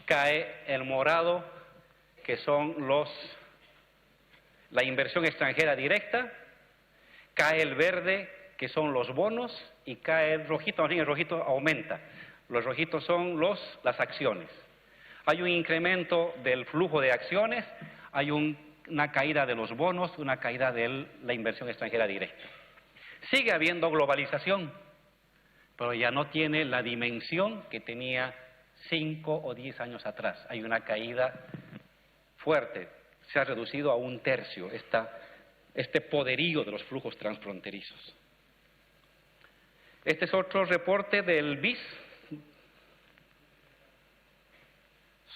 cae el morado, que son la inversión extranjera directa, cae el verde, que son los bonos, y cae el rojito, más bien el rojito aumenta. Los rojitos son las acciones. Hay un incremento del flujo de acciones, hay una caída de los bonos, una caída de la inversión extranjera directa. Sigue habiendo globalización, pero ya no tiene la dimensión que tenía 5 o 10 años atrás. Hay una caída fuerte, se ha reducido a 1/3 este poderío de los flujos transfronterizos. Este es otro reporte del BIS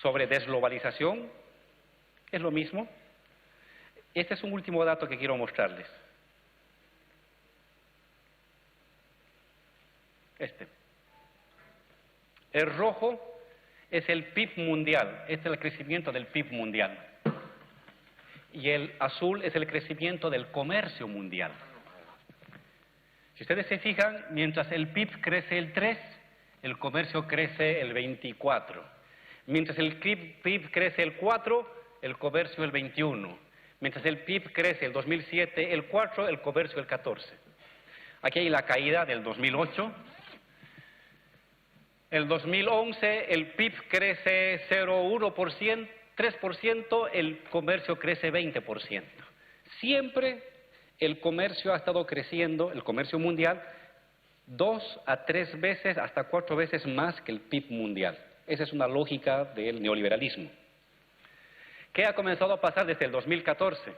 sobre desglobalización. Es lo mismo. Este es un último dato que quiero mostrarles. El rojo es el PIB mundial, este es el crecimiento del PIB mundial. Y el azul es el crecimiento del comercio mundial. Si ustedes se fijan, mientras el PIB crece el 3, el comercio crece el 24. Mientras el PIB crece el 4, el comercio el 21. Mientras el PIB crece el 2007 el 4, el comercio el 14. Aquí hay la caída del 2008. El 2011 el PIB crece 0,1%, 3%, el comercio crece 20%. Siempre el comercio ha estado creciendo, el comercio mundial, 2 a 3 veces, hasta 4 veces más que el PIB mundial. Esa es una lógica del neoliberalismo. ¿Qué ha comenzado a pasar desde el 2014?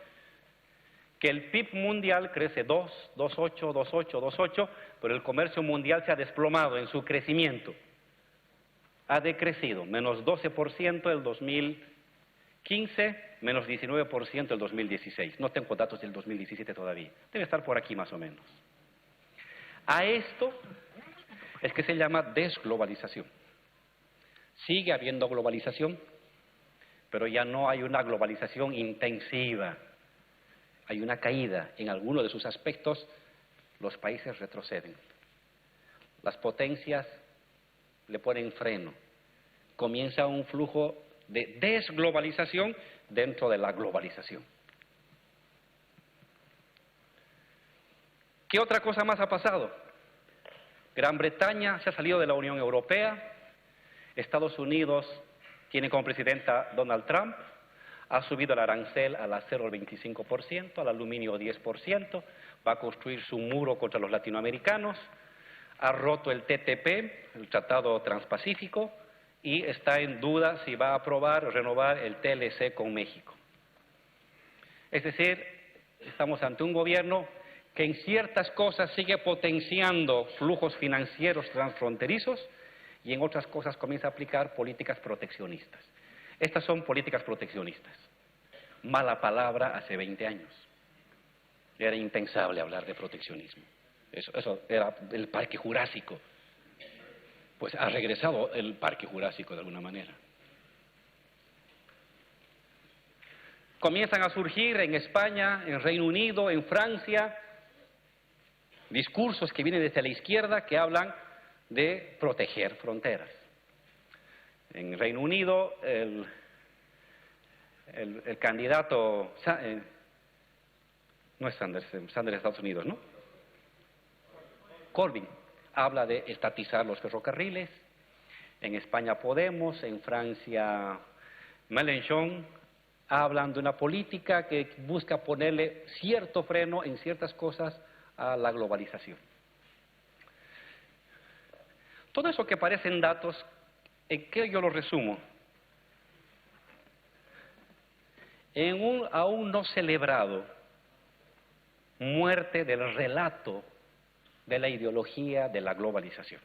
Que el PIB mundial crece 2, 2,8, 2,8, 2,8, pero el comercio mundial se ha desplomado en su crecimiento. Ha decrecido, menos 12% el 2015, menos 19% el 2016. No tengo datos del 2017 todavía. Debe estar por aquí más o menos. A esto es que se llama desglobalización. Sigue habiendo globalización, pero ya no hay una globalización intensiva. Hay una caída. En algunos de sus aspectos, los países retroceden. Las potencias le ponen freno. Comienza un flujo de desglobalización dentro de la globalización. ¿Qué otra cosa más ha pasado? Gran Bretaña se ha salido de la Unión Europea. Estados Unidos tiene como presidenta Donald Trump. Ha subido el arancel al acero al 25%, al aluminio 10%. Va a construir su muro contra los latinoamericanos. Ha roto el TTP, el Tratado Transpacífico, y está en duda si va a aprobar o renovar el TLC con México. Es decir, estamos ante un gobierno que en ciertas cosas sigue potenciando flujos financieros transfronterizos y en otras cosas comienza a aplicar políticas proteccionistas. Estas son políticas proteccionistas. Mala palabra hace 20 años. Era impensable hablar de proteccionismo. Eso era el Parque Jurásico. Pues ha regresado el Parque Jurásico de alguna manera. Comienzan a surgir en España, en Reino Unido, en Francia, discursos que vienen desde la izquierda que hablan de proteger fronteras. En Reino Unido, el candidato, no es Sanders, Sanders de Estados Unidos, ¿no? Corbyn habla de estatizar los ferrocarriles. En España Podemos, en Francia Mélenchon hablan de una política que busca ponerle cierto freno en ciertas cosas a la globalización. Todo eso que parecen datos, ¿en qué yo lo resumo? En un aún no celebrado muerte del relato de la ideología de la globalización.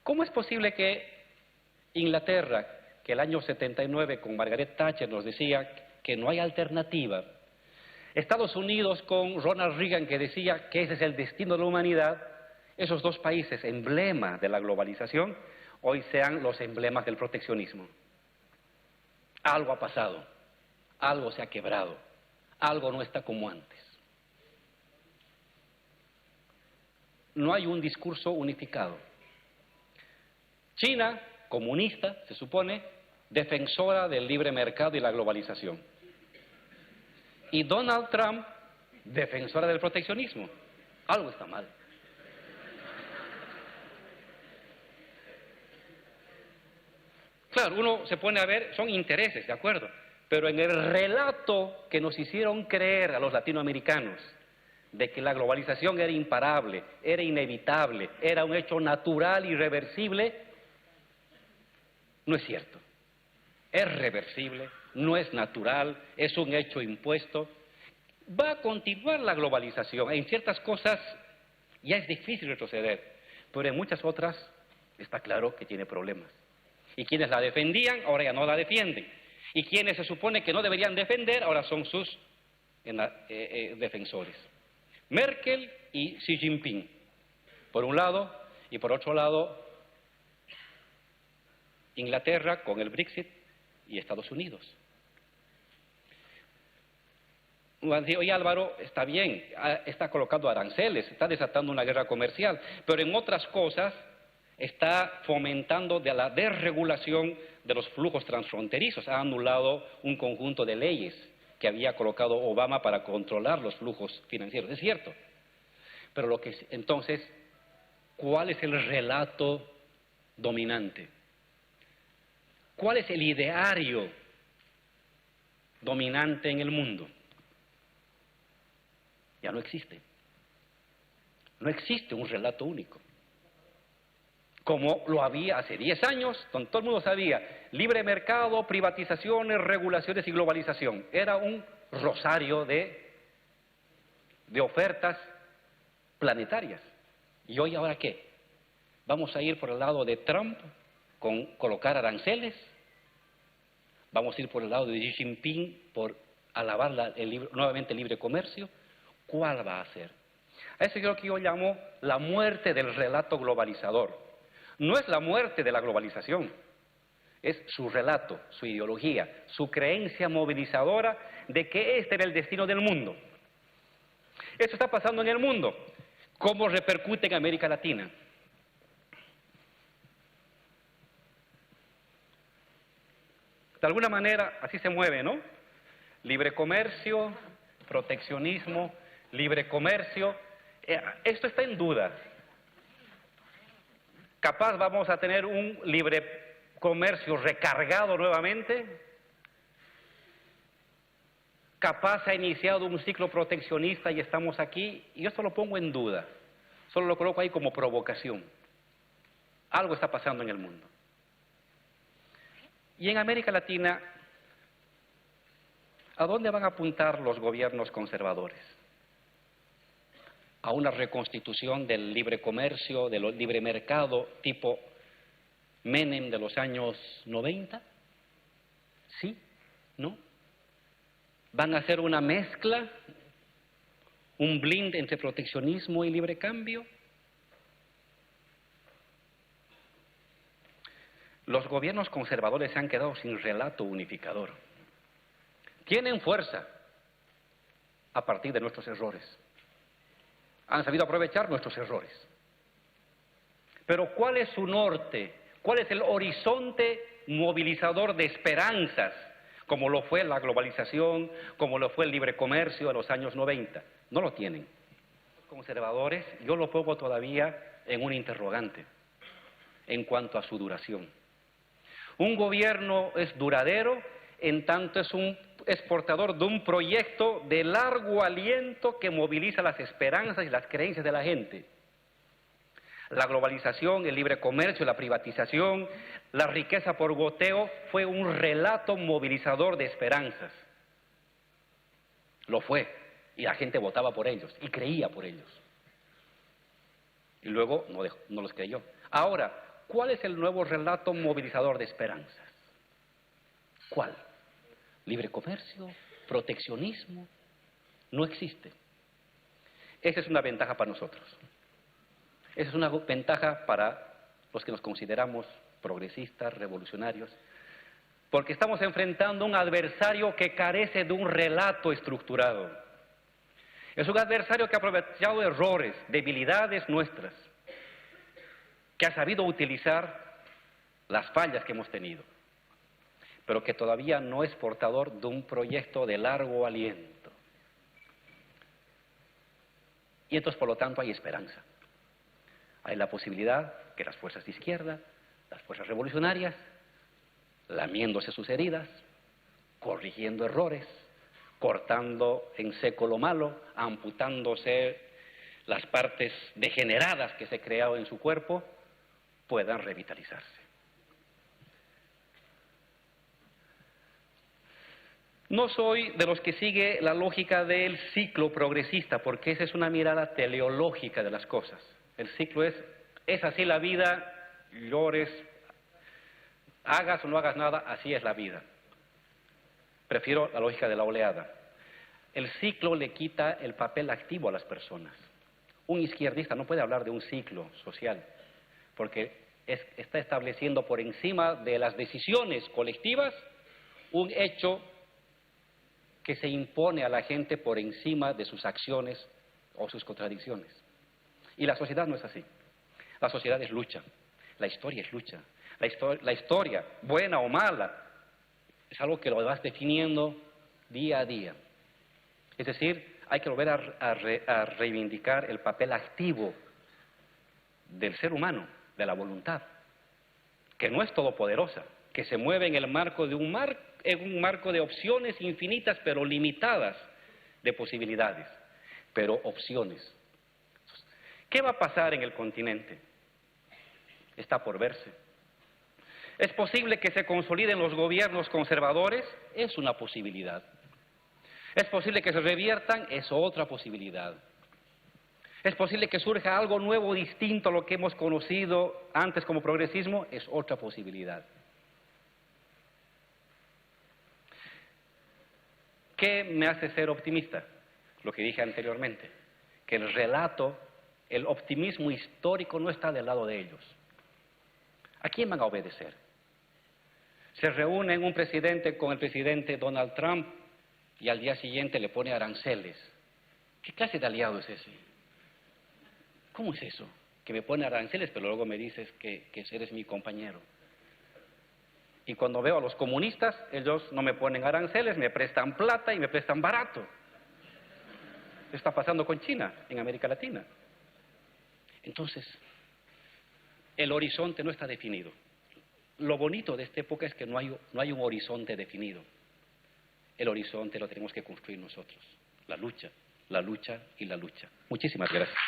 ¿Cómo es posible que Inglaterra, que el año 79 con Margaret Thatcher nos decía que no hay alternativa, Estados Unidos con Ronald Reagan que decía que ese es el destino de la humanidad, esos dos países emblema de la globalización, hoy sean los emblemas del proteccionismo? Algo ha pasado, algo se ha quebrado, algo no está como antes. No hay un discurso unificado. China, comunista, se supone, defensora del libre mercado y la globalización. Y Donald Trump, defensora del proteccionismo. Algo está mal. Claro, uno se pone a ver, son intereses, ¿de acuerdo? Pero en el relato que nos hicieron creer a los latinoamericanos de que la globalización era imparable, era inevitable, era un hecho natural, irreversible, no es cierto. Es reversible, no es natural, es un hecho impuesto. Va a continuar la globalización. En ciertas cosas ya es difícil retroceder, pero en muchas otras está claro que tiene problemas. Y quienes la defendían ahora ya no la defienden. Y quienes se supone que no deberían defender ahora son sus defensores. Merkel y Xi Jinping, por un lado, y por otro lado, Inglaterra con el Brexit y Estados Unidos. Oye, Álvaro, está bien, está colocando aranceles, está desatando una guerra comercial, pero en otras cosas está fomentando de la desregulación de los flujos transfronterizos. Ha anulado un conjunto de leyes que había colocado Obama para controlar los flujos financieros. Es cierto. Pero entonces, ¿cuál es el relato dominante? ¿Cuál es el ideario dominante en el mundo? Ya no existe. No existe un relato único. Como lo había hace 10 años, donde todo el mundo sabía, libre mercado, privatizaciones, regulaciones y globalización. Era un rosario de ofertas planetarias. ¿Y hoy ahora qué? ¿Vamos a ir por el lado de Trump con colocar aranceles? ¿Vamos a ir por el lado de Xi Jinping por alabar nuevamente el libre comercio? ¿Cuál va a ser? A eso es lo que yo llamo la muerte del relato globalizador. No es la muerte de la globalización, es su relato, su ideología, su creencia movilizadora de que este era el destino del mundo. Esto está pasando en el mundo. ¿Cómo repercute en América Latina? De alguna manera así se mueve, ¿no? Libre comercio, proteccionismo, libre comercio. Esto está en duda. Capaz vamos a tener un libre comercio recargado nuevamente. Capaz ha iniciado un ciclo proteccionista y estamos aquí. Y yo esto lo pongo en duda. Solo lo coloco ahí como provocación. Algo está pasando en el mundo. Y en América Latina, ¿a dónde van a apuntar los gobiernos conservadores? ¿A una reconstitución del libre comercio, del libre mercado tipo Menem de los años 90? ¿Sí? ¿No? ¿Van a hacer una mezcla, un blend entre proteccionismo y libre cambio? Los gobiernos conservadores se han quedado sin relato unificador. Tienen fuerza a partir de nuestros errores. Han sabido aprovechar nuestros errores. Pero ¿cuál es su norte? ¿Cuál es el horizonte movilizador de esperanzas? Como lo fue la globalización, como lo fue el libre comercio de los años 90. No lo tienen. Los conservadores, yo lo pongo todavía en un interrogante en cuanto a su duración. Un gobierno es duradero en tanto es portador de un proyecto de largo aliento que moviliza las esperanzas y las creencias de la gente. La globalización, el libre comercio, la privatización, la riqueza por goteo fue un relato movilizador de esperanzas. Lo fue, y la gente votaba por ellos y creía por ellos. Y luego no los creyó. Ahora, ¿cuál es el nuevo relato movilizador de esperanzas? ¿Cuál? ¿Libre comercio? ¿Proteccionismo? No existe. Esa es una ventaja para nosotros. Esa es una ventaja para los que nos consideramos progresistas, revolucionarios, porque estamos enfrentando a un adversario que carece de un relato estructurado. Es un adversario que ha aprovechado errores, debilidades nuestras, que ha sabido utilizar las fallas que hemos tenido, pero que todavía no es portador de un proyecto de largo aliento. Y entonces, por lo tanto, hay esperanza. Hay la posibilidad que las fuerzas de izquierda, las fuerzas revolucionarias, lamiéndose sus heridas, corrigiendo errores, cortando en seco lo malo, amputándose las partes degeneradas que se crearon en su cuerpo, puedan revitalizarse. No soy de los que sigue la lógica del ciclo progresista, porque esa es una mirada teleológica de las cosas. El ciclo es así la vida, llores, hagas o no hagas nada, así es la vida. Prefiero la lógica de la oleada. El ciclo le quita el papel activo a las personas. Un izquierdista no puede hablar de un ciclo social, porque está estableciendo por encima de las decisiones colectivas un hecho que se impone a la gente por encima de sus acciones o sus contradicciones. Y la sociedad no es así. La sociedad es lucha. La historia es lucha. La historia, buena o mala, es algo que lo vas definiendo día a día. Es decir, hay que volver a reivindicar el papel activo del ser humano, de la voluntad, que no es todopoderosa, que se mueve en el marco de un marco de opciones infinitas pero limitadas de posibilidades, pero opciones. ¿Qué va a pasar en el continente? Está por verse. ¿Es posible que se consoliden los gobiernos conservadores? Es una posibilidad. ¿Es posible que se reviertan? Es otra posibilidad. ¿Es posible que surja algo nuevo, distinto a lo que hemos conocido antes como progresismo? Es otra posibilidad. ¿Qué me hace ser optimista? Lo que dije anteriormente, que el relato, el optimismo histórico no está del lado de ellos. ¿A quién van a obedecer? Se reúne un presidente con el presidente Donald Trump y al día siguiente le pone aranceles. ¿Qué clase de aliado es ese? ¿Cómo es eso? Que me pone aranceles, pero luego me dices que eres mi compañero. Y cuando veo a los comunistas, ellos no me ponen aranceles, me prestan plata y me prestan barato. ¿Qué está pasando con China en América Latina? Entonces, el horizonte no está definido. Lo bonito de esta época es que no hay un horizonte definido. El horizonte lo tenemos que construir nosotros. La lucha y la lucha. Muchísimas gracias.